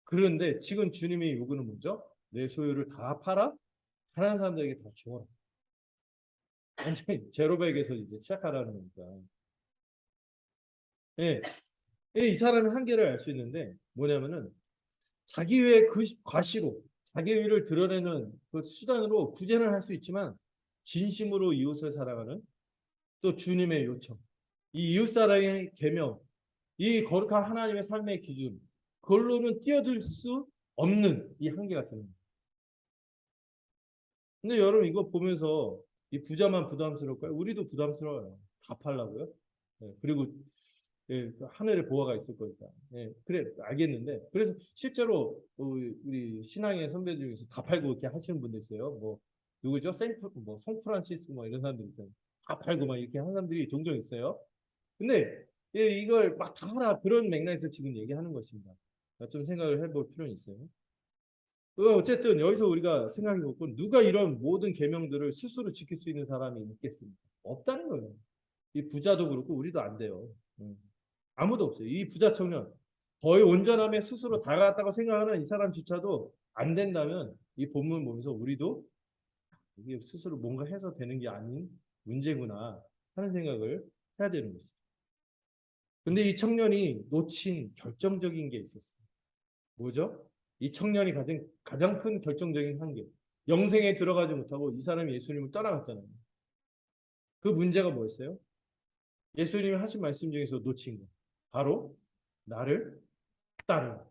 그런데 지금 주님이 요구는 뭐죠? 내 소유를 다 팔아 가난한 사람들에게 다 줘라. 완전히 제로백에서 이제 시작하라는 거니까. 예, 이 사람의 한계를 알 수 있는데 뭐냐면은 자기의 그 과시로 자기의 를 드러내는 그 수단으로 구제를 할 수 있지만 진심으로 이웃을 사랑하는 또 주님의 요청, 이 이웃사랑의 계명, 이 거룩한 하나님의 삶의 기준, 그걸로는 뛰어들 수 없는 이 한계 같은 거예요. 근데 여러분 이거 보면서 이 부자만 부담스러울까요? 우리도 부담스러워요. 다 팔라고요? 그리고 하늘의 보화가 있을 거니까. 그래 알겠는데 그래서 실제로 우리 신앙의 선배 중에서 다 팔고 이렇게 하시는 분들 있어요. 뭐 누구죠? 뭐 성프란시스 뭐 이런 사람들 있잖아요. 다 팔고 막 이렇게 하는 사람들이 종종 있어요. 근데 이걸 막 다 하라 그런 맥락에서 지금 얘기하는 것입니다. 좀 생각을 해볼 필요는 있어요. 어쨌든 여기서 우리가 생각해보고 누가 이런 모든 계명들을 스스로 지킬 수 있는 사람이 있겠습니까? 없다는 거예요. 이 부자도 그렇고 우리도 안 돼요. 아무도 없어요. 이 부자 청년 거의 온전함에 스스로 다가갔다고 생각하는 이 사람조차도 안 된다면 이 본문 보면서 우리도 이게 스스로 뭔가 해서 되는 게 아닌 문제구나 하는 생각을 해야 되는 것이죠. 근데 이 청년이 놓친 결정적인 게 있었어요. 뭐죠? 이 청년이 가진 가장 큰 결정적인 한계. 영생에 들어가지 못하고 이 사람이 예수님을 떠나갔잖아요. 그 문제가 뭐였어요? 예수님이 하신 말씀 중에서 놓친 거. 바로 나를 따르라.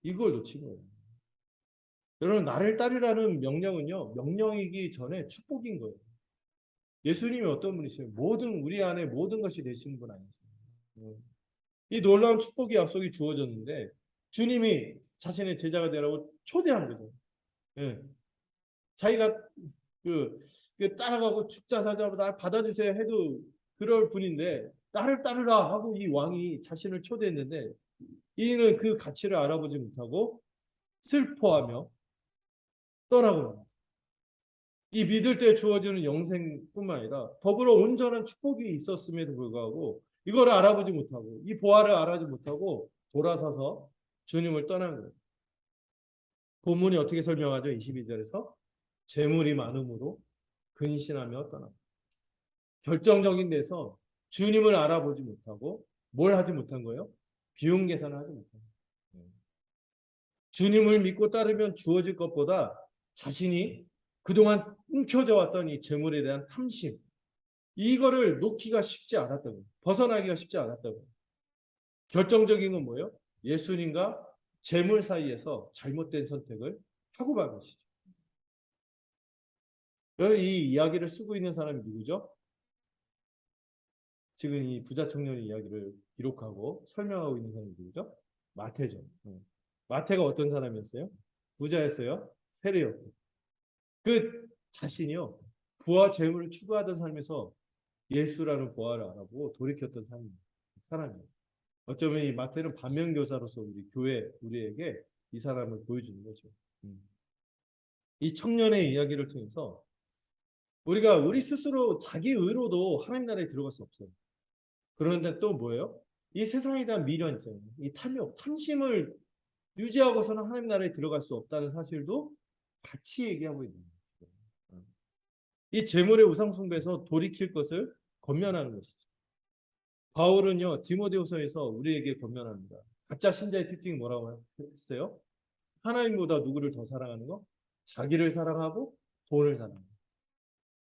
이걸 놓친 거예요. 여러분 나를 따르라는 명령은요. 명령이기 전에 축복인 거예요. 예수님이 어떤 분이세요? 모든 우리 안에 모든 것이 되시는 분 아니세요? 이 놀라운 축복의 약속이 주어졌는데 주님이 자신의 제자가 되라고 초대한 거죠. 예. 자기가 따라가고 축자사자로 나 받아주세요 해도 그럴 분인데 나를 따르라 하고 이 왕이 자신을 초대했는데 이는 그 가치를 알아보지 못하고 슬퍼하며 떠나고 나갔어요. 이 믿을 때 주어지는 영생뿐만 아니라 더불어 온전한 축복이 있었음에도 불구하고 이거를 알아보지 못하고 이 보화를 알아보지 못하고 돌아서서 주님을 떠난 거예요. 본문이 어떻게 설명하죠? 22절에서 재물이 많음으로 근신하며 떠났다. 결정적인 데서 주님을 알아보지 못하고 뭘 하지 못한 거예요? 비용 계산을 하지 못한 거예요. 주님을 믿고 따르면 주어질 것보다 자신이 그동안 움켜져 왔던 이 재물에 대한 탐심, 이거를 놓기가 쉽지 않았다고, 벗어나기가 쉽지 않았다고. 결정적인 건 뭐예요? 예수님과 재물 사이에서 잘못된 선택을 하고 만 것이죠. 이 이야기를 쓰고 있는 사람이 누구죠? 지금 이 부자 청년의 이야기를 기록하고 설명하고 있는 사람이 누구죠? 마태죠. 마태가 어떤 사람이었어요? 부자였어요. 세리였고. 그 자신이요. 부와 재물을 추구하던 삶에서 예수라는 보화를 알아보고 돌이켰던 사람이에요. 어쩌면 이 마태는 반면교사로서 우리 교회, 우리에게 이 사람을 보여주는 거죠. 이 청년의 이야기를 통해서 우리가 우리 스스로 자기 의로도 하나님 나라에 들어갈 수 없어요. 그런데 또 뭐예요? 이 세상에 대한 미련 있잖아요. 이 탐욕, 탐심을 유지하고서는 하나님 나라에 들어갈 수 없다는 사실도 같이 얘기하고 있는 거예요. 이 재물의 우상 숭배에서 돌이킬 것을 권면하는 것이죠. 바울은요, 디모데후서에서 우리에게 권면합니다. 가짜 신자의 특징이 뭐라고 했어요? 하나님보다 누구를 더 사랑하는 거? 자기를 사랑하고 돈을 사랑하는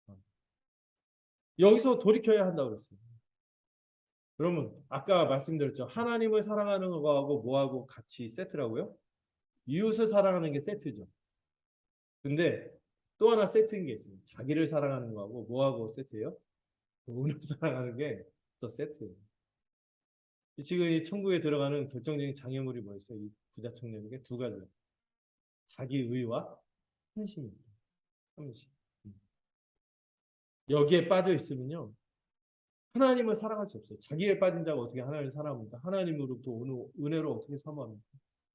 거. 여기서 돌이켜야 한다고 그랬어요. 그러면 아까 말씀드렸죠. 하나님을 사랑하는 거하고 뭐하고 같이 세트라고요? 이웃을 사랑하는 게 세트죠. 근데 또 하나 세트인 게 있어요. 자기를 사랑하는 거하고 뭐하고 세트예요? 돈을 사랑하는 게 또 세트예요. 지금 이 천국에 들어가는 결정적인 장애물이 뭐였어요? 이 부자 청년에게 두 가지. 자기 의와 탐심입니다. 탐심. 여기에 빠져 있으면요. 하나님을 사랑할 수 없어요. 자기에 빠진 자가 어떻게 하나님을 사랑합니까? 하나님으로부터 오는 은혜로 어떻게 사모합니까?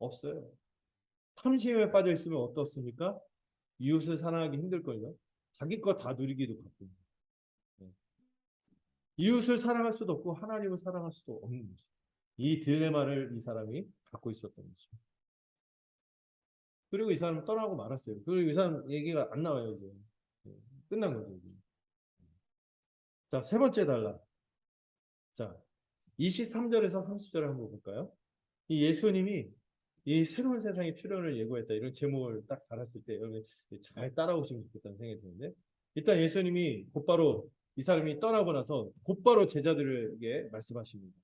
없어요. 탐심에 빠져 있으면 어떻습니까? 이웃을 사랑하기 힘들걸요. 자기 거 다 누리기도 바쁘고. 이웃을 사랑할 수도 없고 하나님을 사랑할 수도 없는 거죠. 이 딜레마를 이 사람이 갖고 있었던 거죠. 그리고 이 사람은 떠나고 말았어요. 그리고 이 사람 얘기가 안 나와요, 이제. 끝난 거죠. 이제. 자, 세 번째 단락. 자, 23절에서 30절을 한번 볼까요? 이 예수님이 이 새로운 세상의 출현을 예고했다. 이런 제목을 딱 달았을 때 여러분 잘 따라오시면 좋겠다는 생각이 드는데 일단 예수님이 곧바로 이 사람이 떠나고 나서 곧바로 제자들에게 말씀하십니다.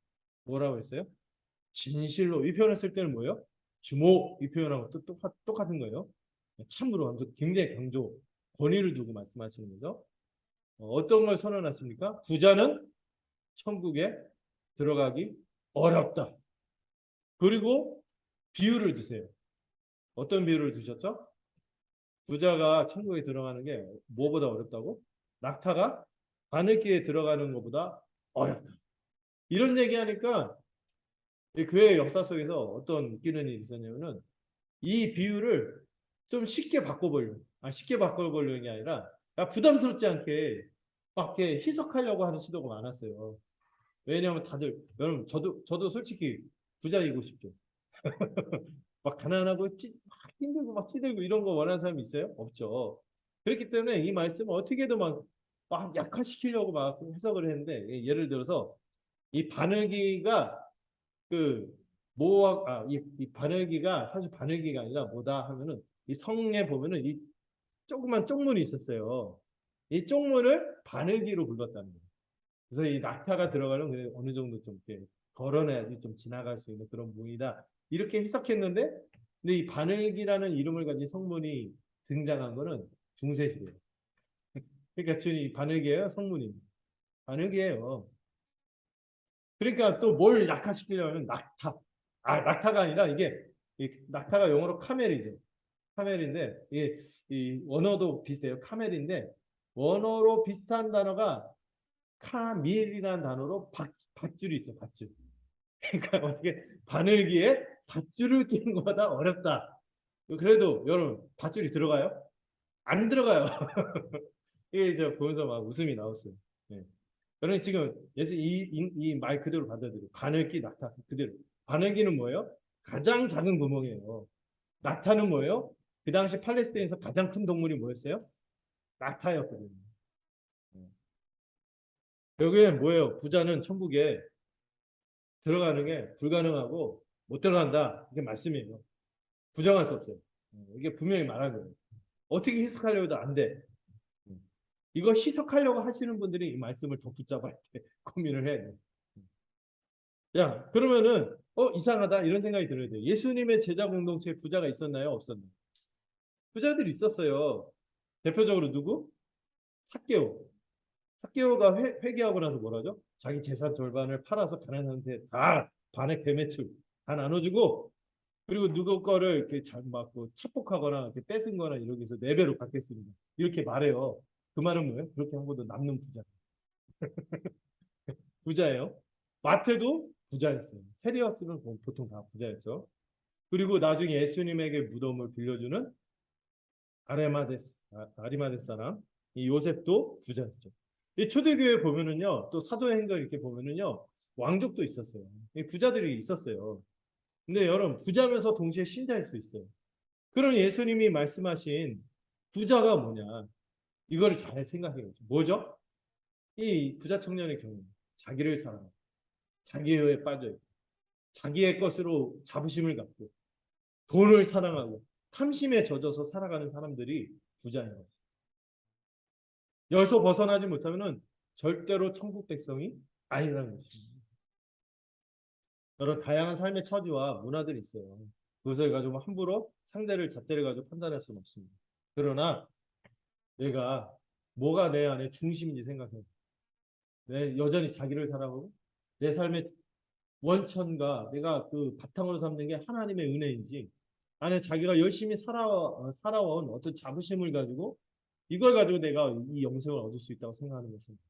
뭐라고 했어요? 진실로 이 표현을 쓸 때는 뭐예요? 주목 이 표현하고 똑같은 거예요. 참으로 하면서 굉장히 강조, 권위를 두고 말씀하시는 거죠. 어떤 걸 선언하십니까? 부자는 천국에 들어가기 어렵다. 그리고 비유를 드세요. 어떤 비유를 드셨죠? 부자가 천국에 들어가는 게 뭐보다 어렵다고? 낙타가 바늘기에 들어가는 것보다 어렵다. 이런 얘기하니까 이 교회 역사 속에서 어떤 웃기는 일이 있었냐면은 이 비유를 좀 쉽게 바꿔보려고, 쉽게 바꿔보려는 게 아니라 부담스럽지 않게 막 이렇게 희석하려고 하는 시도가 많았어요. 왜냐하면 다들 여러분 저도 솔직히 부자이고 싶죠. 막 가난하고 막 힘들고 막 찌들고 이런 거 원하는 사람이 있어요? 없죠. 그렇기 때문에 이 말씀을 어떻게든 막 약화시키려고 막 해석을 했는데 예를 들어서 이 바늘기가 이 바늘기가 사실 바늘기가 아니라 뭐다 하면은 이 성에 보면은 이 조그만 쪽문이 있었어요. 이 쪽문을 바늘기로 불렀다는 거예요. 그래서 이 낙타가 들어가는 어느 정도 좀 이렇게 걸어내야지 좀 지나갈 수 있는 그런 문이다. 이렇게 해석했는데, 근데 이 바늘기라는 이름을 가진 성문이 등장한 거는 중세시대예요. 그러니까 주님 바늘기예요, 성문이 바늘기예요. 그러니까 또 뭘 낙타시키려면 낙타. 낙타가 아니라 이게 이 낙타가 영어로 카멜이죠. 카멜인데 이게 이 원어도 비슷해요. 카멜인데 원어로 비슷한 단어가 카밀이라는 단어로 밧줄이 있어. 밧줄. 그러니까 어떻게 바늘기에 밧줄을 끼는 것보다 어렵다. 그래도 여러분 밧줄이 들어가요? 안 들어가요. 이게 저 보면서 막 웃음이 나왔어요. 예. 저는 지금 예수 이 말 그대로 받아들여요. 바늘기 낙타 그대로. 바늘기는 뭐예요? 가장 작은 구멍이에요. 낙타는 뭐예요? 그 당시 팔레스타인에서 가장 큰 동물이 뭐였어요? 낙타였거든요. 예. 여기에 뭐예요? 부자는 천국에 들어가는 게 불가능하고 못 들어간다. 이게 말씀이에요. 부정할 수 없어요. 이게 분명히 말한 거예요. 어떻게 해석하려고 해도 안 돼. 이거 해석하려고 하시는 분들이 이 말씀을 더 붙잡아야 돼. 고민을 해야 돼. 야, 그러면은 이상하다 이런 생각이 들어야 돼. 예수님의 제자 공동체에 부자가 있었나요? 없었나요? 부자들이 있었어요. 대표적으로 누구? 삭개오. 삭개오가 회개하고 나서 뭐라죠? 자기 재산 절반을 팔아서 가난한테 다 반액 대매출 다 나눠주고 그리고 누구 거를 이렇게 막고 착복하거나 이렇게 뺏은거나 이렇게 해서 4배로 갚겠습니다. 이렇게 말해요. 그 말은 뭐예요? 그렇게 한 것도 남는 부자. 부자예요. 마태도 부자였어요. 세리였으면 보통 다 부자였죠. 그리고 나중에 예수님에게 무덤을 빌려주는 아리마데 사람 이 요셉도 부자였죠. 이 초대교회 보면은요, 또 사도행전 이렇게 보면은요, 왕족도 있었어요. 이 부자들이 있었어요. 근데 여러분 부자면서 동시에 신자일 수 있어요. 그럼 예수님이 말씀하신 부자가 뭐냐? 이거를 잘 생각해보죠. 뭐죠? 이 부자 청년의 경우 자기를 사랑하고 자기에 빠져있고 자기의 것으로 자부심을 갖고 돈을 사랑하고 탐심에 젖어서 살아가는 사람들이 부자인 거죠. 여기서 벗어나지 못하면 절대로 천국 백성이 아니라는 것입니다. 여러 다양한 삶의 처지와 문화들이 있어요. 그것을 가지고 함부로 상대를 잣대를 가지고 판단할 수는 없습니다. 그러나 내가 뭐가 내 안에 중심인지 생각해. 내 여전히 자기를 사랑하고 내 삶의 원천과 내가 그 바탕으로 삼는 게 하나님의 은혜인지 안에 자기가 열심히 살아온 어떤 자부심을 가지고 이걸 가지고 내가 이 영생을 얻을 수 있다고 생각하는 것입니다.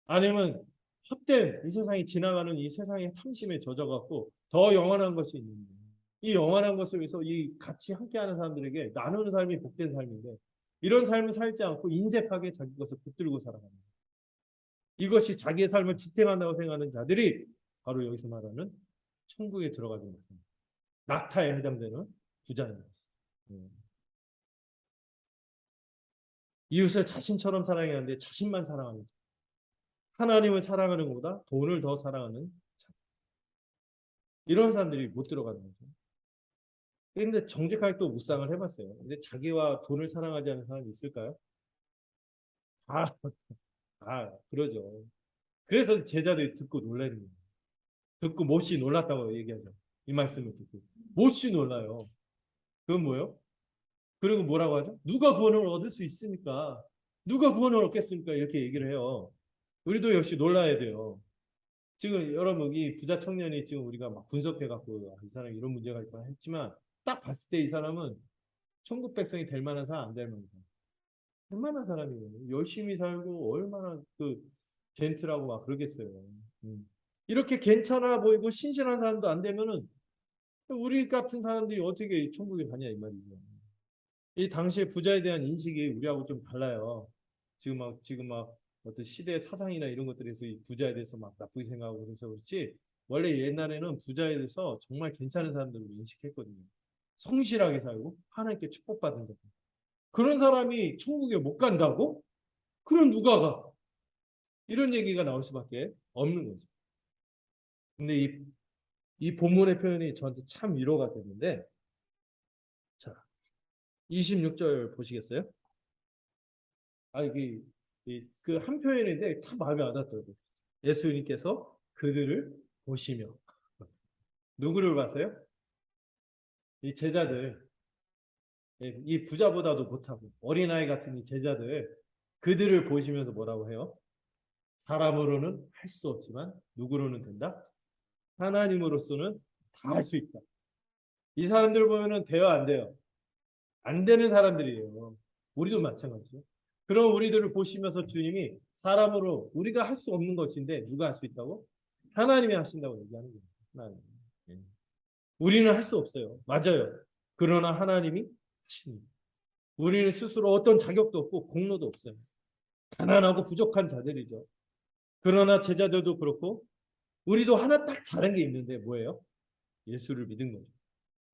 아니면 헛된 이 세상이 지나가는 이 세상의 탐심에 젖어갖고 더 영원한 것이 있는데 이 영원한 것을 위해서 이 같이 함께하는 사람들에게 나누는 삶이 복된 삶인데 이런 삶을 살지 않고 인색하게 자기 것을 붙들고 살아가는 거예요. 이것이 자기의 삶을 지탱한다고 생각하는 자들이 바로 여기서 말하는 천국에 들어가지 못합니다. 낙타에 해당되는 부자인 것입니다. 이웃을 자신처럼 사랑해야 하는데 자신만 사랑하는 자. 하나님을 사랑하는 것보다 돈을 더 사랑하는 자. 이런 사람들이 못 들어가는 거죠. 그런데 정직하게 또 묵상을 해봤어요. 근데 자기와 돈을 사랑하지 않는 사람이 있을까요? 아, 그러죠. 그래서 제자들이 듣고 놀라는 거예요. 듣고 몹시 놀랐다고 얘기하죠. 이 말씀을 듣고. 몹시 놀라요. 그건 뭐예요? 그리고 뭐라고 하죠? 누가 구원을 얻을 수 있습니까? 누가 구원을 얻겠습니까? 이렇게 얘기를 해요. 우리도 역시 놀라야 돼요. 지금 여러분 이 부자 청년이 지금 우리가 막 분석해갖고 이 사람이 이런 문제가 있구나 했지만 딱 봤을 때 이 사람은 천국 백성이 될 만한 사람 안 될 만한 사람. 될 만한 사람이에요. 열심히 살고 얼마나 그 젠틀하고 막 그러겠어요. 이렇게 괜찮아 보이고 신실한 사람도 안 되면은 우리 같은 사람들이 어떻게 천국에 가냐 이 말이죠. 이 당시에 부자에 대한 인식이 우리하고 좀 달라요. 지금 막 어떤 시대의 사상이나 이런 것들에서 이 부자에 대해서 막 나쁘게 생각하고 그래서 그렇지. 원래 옛날에는 부자에 대해서 정말 괜찮은 사람들로 인식했거든요. 성실하게 살고 하나님께 축복받은 것. 그런 사람이 천국에 못 간다고? 그럼 누가 가? 이런 얘기가 나올 수밖에 없는 거죠. 근데 이 본문의 표현이 저한테 참 위로가 됐는데, 자, 26절 보시겠어요? 이게 그 한 표현인데 참 마음에 와닿더라고요. 예수님께서 그들을 보시며 누구를 봤어요? 이 제자들, 이 부자보다도 못하고 어린아이 같은 이 제자들 그들을 보시면서 뭐라고 해요? 사람으로는 할 수 없지만 누구로는 된다? 하나님으로서는 다 할 수 있다. 이 사람들 보면은 돼요, 안 돼요? 안 되는 사람들이에요. 우리도 마찬가지죠. 그럼 우리들을 보시면서 주님이 사람으로 우리가 할 수 없는 것인데 누가 할 수 있다고? 하나님이 하신다고 얘기하는 거예요. 하나님. 예. 우리는 할 수 없어요. 맞아요. 그러나 하나님이 하십니다. 우리는 스스로 어떤 자격도 없고 공로도 없어요. 가난하고 부족한 자들이죠. 그러나 제자들도 그렇고 우리도 하나 딱 잘한 게 있는데 뭐예요? 예수를 믿은 거죠.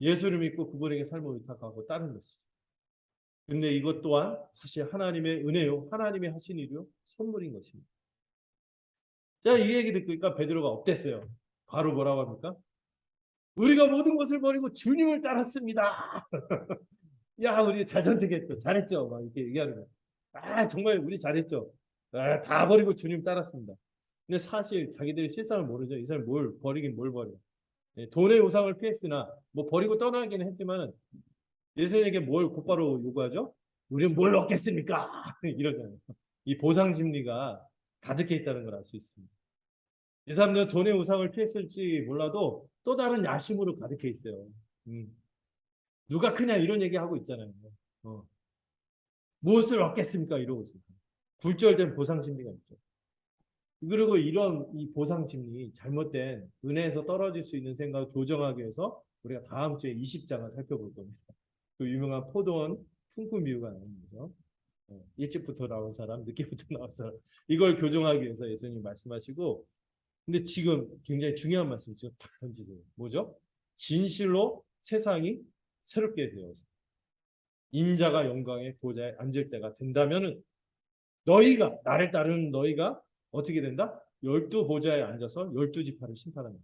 예수를 믿고 그분에게 삶을 의탁하고 따른 것이죠. 근데 이것 또한 사실 하나님의 은혜요. 하나님이 하신 일이요. 선물인 것입니다. 자, 이 얘기 듣니까 베드로가 어땠어요? 바로 뭐라고 합니까? 우리가 모든 것을 버리고 주님을 따랐습니다. 야, 우리 잘 선택했죠. 잘했죠. 막 이렇게 얘기하는 거예요. 아, 정말 우리 잘했죠. 아, 다 버리고 주님 따랐습니다. 근데 사실 자기들이 실상을 모르죠. 이 사람이 뭘 버리긴 뭘 버려. 예, 돈의 우상을 피했으나 뭐 버리고 떠나기는 했지만 예수님에게 뭘 곧바로 요구하죠? 우리는 뭘 얻겠습니까? 이러잖아요. 이 보상 심리가 가득해 있다는 걸 알 수 있습니다. 이 사람들은 돈의 우상을 피했을지 몰라도 또 다른 야심으로 가득해 있어요. 누가 크냐 이런 얘기하고 있잖아요. 어. 무엇을 얻겠습니까? 이러고 있어요. 굴절된 보상 심리가 있죠. 그리고 이런 이 보상 심리, 잘못된 은혜에서 떨어질 수 있는 생각을 교정하기 위해서 우리가 다음 주에 20장을 살펴볼 겁니다. 그 유명한 포도원 품꾼 비유가 나오는 거죠. 일찍부터 나온 사람, 늦게부터 나온 사람. 이걸 교정하기 위해서 예수님이 말씀하시고, 근데 지금 굉장히 중요한 말씀 지금 딱 던지세요. 뭐죠? 진실로 세상이 새롭게 되어서 인자가 영광의 보좌에 앉을 때가 된다면은 너희가 나를 따르는 너희가 어떻게 된다? 12보좌에 앉아서 12지파를 심판한다.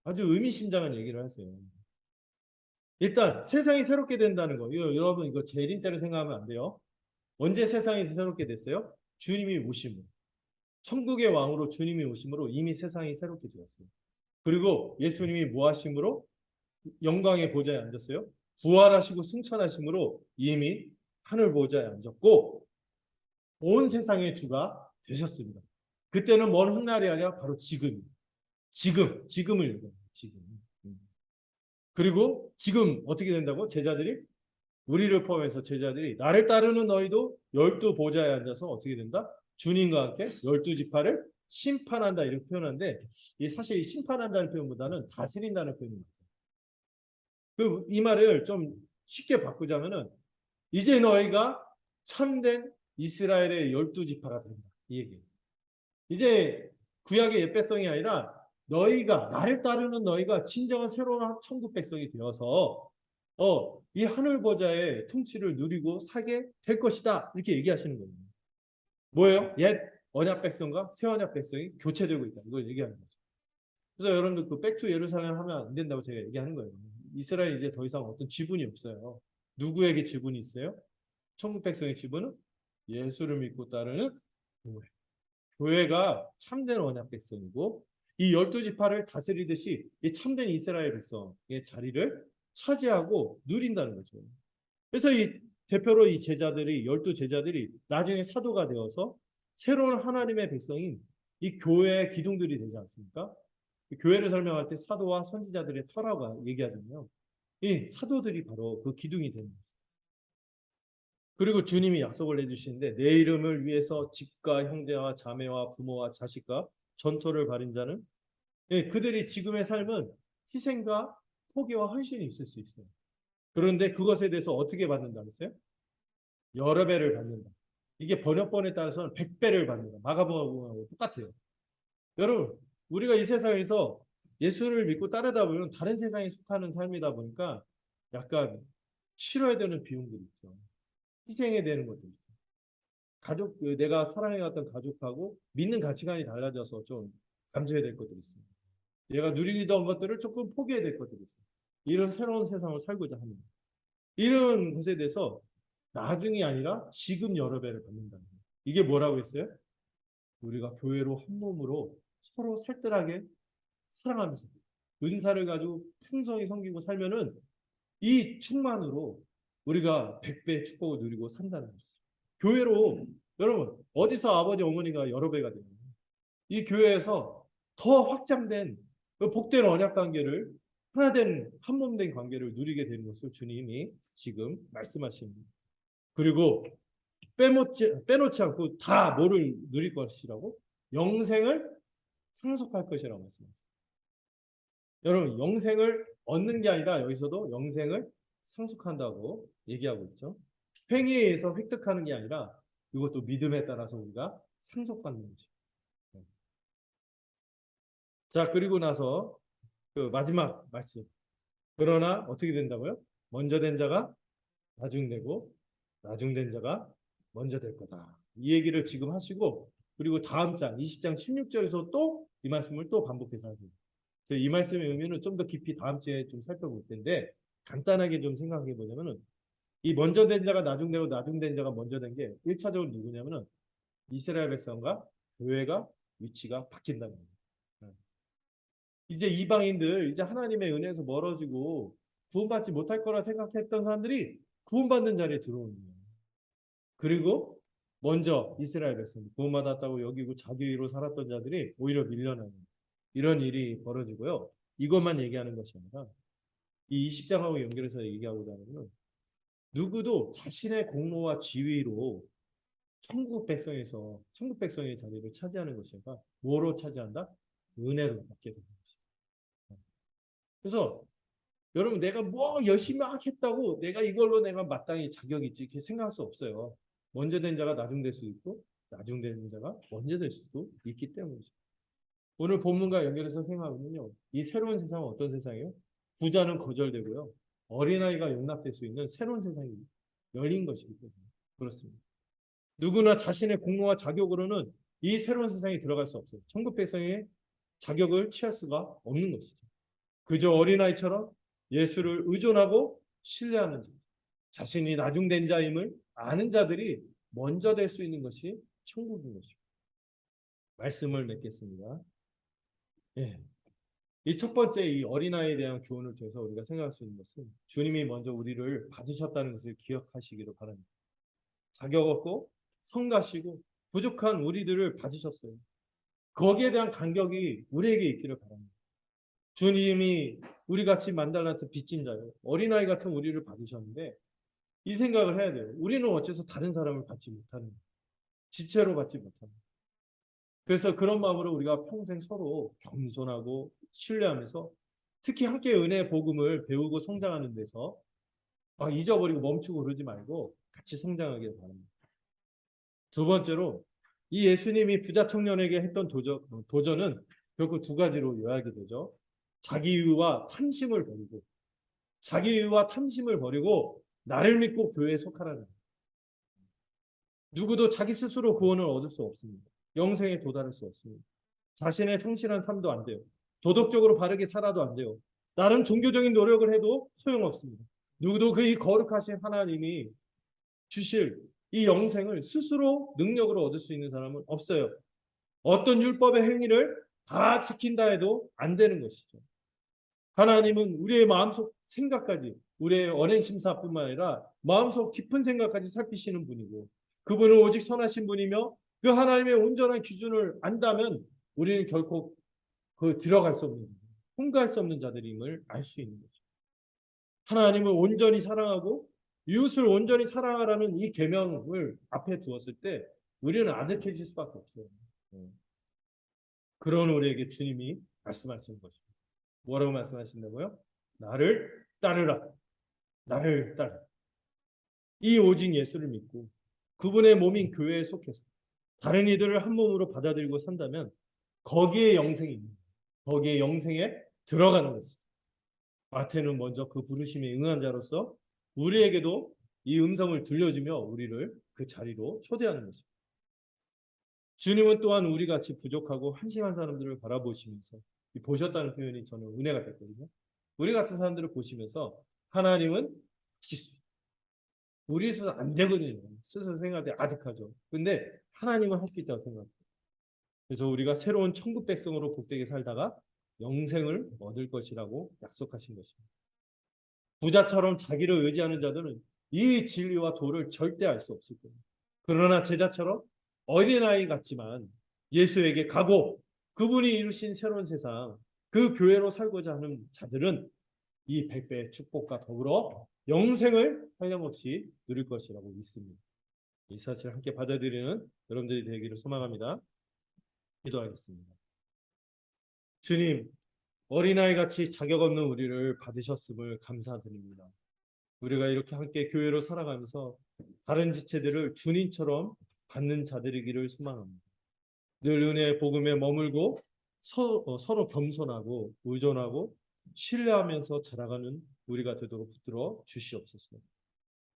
아주 의미심장한 얘기를 하세요. 일단 세상이 새롭게 된다는 거. 이거 여러분 이거 재림 때를 생각하면 안 돼요. 언제 세상이 새롭게 됐어요? 주님이 오심으로. 천국의 왕으로 주님이 오심으로 이미 세상이 새롭게 되었어요. 그리고 예수님이 뭐 하심으로? 영광의 보좌에 앉았어요. 부활하시고 승천하심으로 이미 하늘 보좌에 앉았고 온 세상의 주가 되셨습니다. 그때는 먼 훗날이 아니라 바로 지금. 지금을 얘기해요. 지금. 그리고 지금 어떻게 된다고? 제자들이 우리를 포함해서 제자들이 나를 따르는 너희도 12보좌에 앉아서 어떻게 된다? 주님과 함께 12지파를 심판한다 이렇게 표현하는데 사실 심판한다는 표현보다는 다스린다는 표현입니다. 이 말을 좀 쉽게 바꾸자면은 이제 너희가 참된 이스라엘의 12지파가 된다. 이 얘기예요. 이제 구약의 옛 백성이 아니라 너희가 나를 따르는 너희가 진정한 새로운 천국 백성이 되어서 이 하늘 보좌의 통치를 누리고 살게 될 것이다. 이렇게 얘기하시는 겁니다. 뭐예요? 옛 언약 백성과 새 언약 백성이 교체되고 있다. 이걸 얘기하는 거죠. 그래서 여러분들 그 백투 예루살렘 하면 안 된다고 제가 얘기하는 거예요. 이스라엘 이제 더 이상 어떤 지분이 없어요. 누구에게 지분이 있어요? 천국 백성의 지분은 예수를 믿고 따르는 교회. 교회가 참된 언약 백성이고 이 12지파를 다스리듯이 이 참된 이스라엘 백성의 자리를 차지하고 누린다는 거죠. 그래서 이 대표로 이 제자들이 12제자들이 나중에 사도가 되어서 새로운 하나님의 백성인 이 교회의 기둥들이 되지 않습니까? 교회를 설명할 때 사도와 선지자들의 터라고 얘기하잖아요. 이 사도들이 바로 그 기둥이 되는 거예요. 그리고 주님이 약속을 해주시는데 내 이름을 위해서 집과 형제와 자매와 부모와 자식과 전토를 벌인 자는 그들이 지금의 삶은 희생과 포기와 헌신이 있을 수 있어요. 그런데 그것에 대해서 어떻게 받는다 그랬어요? 여러 배를 받는다. 이게 번역본에 따라서는 100배를 받는다. 마가복음하고 똑같아요. 여러분 우리가 이 세상에서 예수를 믿고 따르다 보면 다른 세상에 속하는 삶이다 보니까 약간 치러야 되는 비용들이 있죠. 희생해야 되는 것들. 가족, 내가 사랑해왔던 가족하고 믿는 가치관이 달라져서 좀 감수해야 될 것들이 있어요. 얘가 누리던 것들을 조금 포기해야 될 것들이 있어요. 이런 새로운 세상을 살고자 합니다. 이런 것에 대해서 나중이 아니라 지금 여러 배를 받는다는 거예요. 이게 뭐라고 했어요? 우리가 교회로 한 몸으로 서로 살뜰하게 사랑하면서 은사를 가지고 풍성히 섬기고 살면은 이 충만으로 우리가 100배의 축복을 누리고 산다는 것이죠. 교회로 여러분, 어디서 아버지 어머니가 여러 배가 되나요? 이 교회에서 더 확장된 그 복된 언약 관계를 하나된 한 몸 된 관계를 누리게 되는 것을 주님이 지금 말씀하십니다. 그리고 빼놓지 않고 다 뭐를 누릴 것이라고? 영생을 상속할 것이라고 말씀하셨어요. 여러분, 영생을 얻는 게 아니라 여기서도 영생을 상속한다고 얘기하고 있죠. 행위에 의해서 획득하는 게 아니라 이것도 믿음에 따라서 우리가 상속받는 거죠. 자, 그리고 나서 그 마지막 말씀. 그러나 어떻게 된다고요? 먼저 된 자가 나중되고 나중된 자가 먼저 될 거다. 이 얘기를 지금 하시고 그리고 다음 장 20장 16절에서 또 이 말씀을 또 반복해서 하세요. 이 말씀의 의미는 좀 더 깊이 다음 주에 좀 살펴볼 텐데 간단하게 좀 생각해 보자면은 이 먼저 된 자가 나중되고 나중된 자가 먼저 된 게 1차적으로 누구냐면은 이스라엘 백성과 교회가 위치가 바뀐다는 거예요. 이제 이방인들 이제 하나님의 은혜에서 멀어지고 구원받지 못할 거라 생각했던 사람들이 구원받는 자리에 들어오는 거예요. 그리고 먼저 이스라엘 백성 구원받았다고 여기고 자기로 살았던 자들이 오히려 밀려나는 이런 일이 벌어지고요. 이것만 얘기하는 것이 아니라 이 20장하고 연결해서 얘기하고자 하는 건 누구도 자신의 공로와 지위로 천국 백성의 자리를 차지하는 것이 아니라 뭐로 차지한다? 은혜로 받게 되는 것이다. 그래서 여러분 내가 뭐 열심히 하겠다고 내가 이걸로 내가 마땅히 자격이 있지 이렇게 생각할 수 없어요. 먼저 된 자가 나중 될 수도 있고 나중 된 자가 먼저 될 수도 있기 때문이죠. 오늘 본문과 연결해서 생각하면요. 이 새로운 세상은 어떤 세상이에요? 부자는 거절되고요. 어린아이가 용납될 수 있는 새로운 세상이 열린 것이기 때문에 그렇습니다. 누구나 자신의 공로와 자격으로는 이 새로운 세상에 들어갈 수 없어요. 천국 백성의 자격을 취할 수가 없는 것이죠. 그저 어린아이처럼 예수를 의존하고 신뢰하는 자, 자신이 나중된 자임을 아는 자들이 먼저 될 수 있는 것이 천국인 것이죠. 말씀을 맺겠습니다. 예. 이 첫 번째 이 어린아이에 대한 교훈을 통해서 우리가 생각할 수 있는 것은 주님이 먼저 우리를 받으셨다는 것을 기억하시기를 바랍니다. 자격 없고 성가시고 부족한 우리들을 받으셨어요. 거기에 대한 간격이 우리에게 있기를 바랍니다. 주님이 우리같이 만달라트 빚진 자요. 어린아이 같은 우리를 받으셨는데 이 생각을 해야 돼요. 우리는 어째서 다른 사람을 받지 못하는 지체로 받지 못하는 그래서 그런 마음으로 우리가 평생 서로 겸손하고 신뢰하면서 특히 함께 은혜의 복음을 배우고 성장하는 데서 막 잊어버리고 멈추고 그러지 말고 같이 성장하길 바랍니다. 두 번째로 이 예수님이 부자 청년에게 했던 도전은 결국 두 가지로 요약이 되죠. 자기의와 탐심을 버리고 자기의와 탐심을 버리고 나를 믿고 교회에 속하라는 거예요. 누구도 자기 스스로 구원을 얻을 수 없습니다. 영생에 도달할 수 없습니다. 자신의 성실한 삶도 안 돼요. 도덕적으로 바르게 살아도 안 돼요. 나름 종교적인 노력을 해도 소용없습니다. 누구도 그 이 거룩하신 하나님이 주실 이 영생을 스스로 능력으로 얻을 수 있는 사람은 없어요. 어떤 율법의 행위를 다 지킨다 해도 안 되는 것이죠. 하나님은 우리의 마음속 생각까지 우리의 언행 심사뿐만 아니라 마음속 깊은 생각까지 살피시는 분이고 그분은 오직 선하신 분이며 그 하나님의 온전한 기준을 안다면 우리는 결코 그 들어갈 수 없는 통과할 수 없는 자들임을 알 수 있는 거죠. 하나님을 온전히 사랑하고 이웃을 온전히 사랑하라는 이 계명을 앞에 두었을 때 우리는 아득해질 수밖에 없어요. 그런 우리에게 주님이 말씀하시는 것입니다. 뭐라고 말씀하신다고요? 나를 따르라. 나를 따르라. 이 오직 예수를 믿고 그분의 몸인 교회에 속해서 다른 이들을 한 몸으로 받아들이고 산다면 거기에 영생이 있는 거기에 영생에 들어가는 것이죠. 마태는 먼저 그 부르심에 응한 자로서 우리에게도 이 음성을 들려주며 우리를 그 자리로 초대하는 것입니다. 주님은 또한 우리같이 부족하고 한심한 사람들을 바라보시면서 보셨다는 표현이 저는 은혜가 됐거든요. 우리 같은 사람들을 보시면서 하나님은 우리 스스로 안 되거든요. 스스로 생각할 때 아득하죠. 근데 하나님은 할 수 있다고 생각합니다. 그래서 우리가 새로운 천국 백성으로 복되게 살다가 영생을 얻을 것이라고 약속하신 것입니다. 부자처럼 자기를 의지하는 자들은 이 진리와 도를 절대 알 수 없을 겁니다. 그러나 제자처럼 어린아이 같지만 예수에게 가고 그분이 이루신 새로운 세상, 그 교회로 살고자 하는 자들은 이 백배의 축복과 더불어 영생을 한량없이 누릴 것이라고 믿습니다. 이 사실을 함께 받아들이는 여러분들이 되기를 소망합니다. 기도하겠습니다. 주님, 어린아이 같이 자격 없는 우리를 받으셨음을 감사드립니다. 우리가 이렇게 함께 교회로 살아가면서 다른 지체들을 주님처럼 받는 자들이기를 소망합니다. 늘 은혜의 복음에 머물고 서로 겸손하고 의존하고 신뢰하면서 자라가는 우리가 되도록 붙들어 주시옵소서.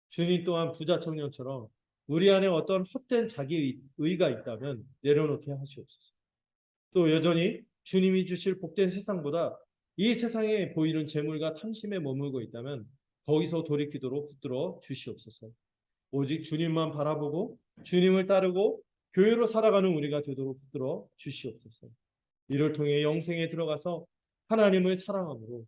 주님 또한 부자 청년처럼 우리 안에 어떤 헛된 자기의가 있다면 내려놓게 하시옵소서. 또 여전히 주님이 주실 복된 세상보다 이 세상에 보이는 재물과 탐심에 머물고 있다면 거기서 돌이키도록 붙들어 주시옵소서. 오직 주님만 바라보고 주님을 따르고 교회로 살아가는 우리가 되도록 붙들어 주시옵소서. 이를 통해 영생에 들어가서 하나님을 사랑함으로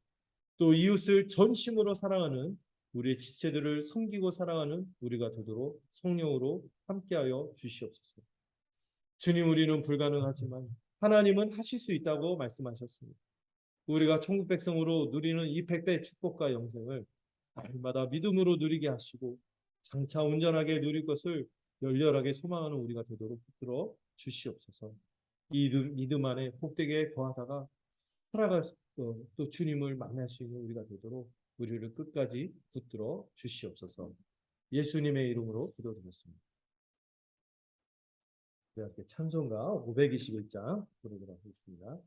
또 이웃을 전심으로 사랑하는 우리의 지체들을 섬기고 사랑하는 우리가 되도록 성령으로 함께하여 주시옵소서. 주님, 우리는 불가능하지만 하나님은 하실 수 있다고 말씀하셨습니다. 우리가 천국 백성으로 누리는 이 백배의 축복과 영생을 날마다 믿음으로 누리게 하시고 장차 온전하게 누릴 것을 열렬하게 소망하는 우리가 되도록 붙들어 주시옵소서. 이 믿음 안에 복되게 거하다가 살아갈 또 주님을 만날 수 있는 우리가 되도록 우리를 끝까지 붙들어 주시옵소서. 예수님의 이름으로 기도드렸습니다. 함께 찬송가 521장 부르도록 하겠습니다.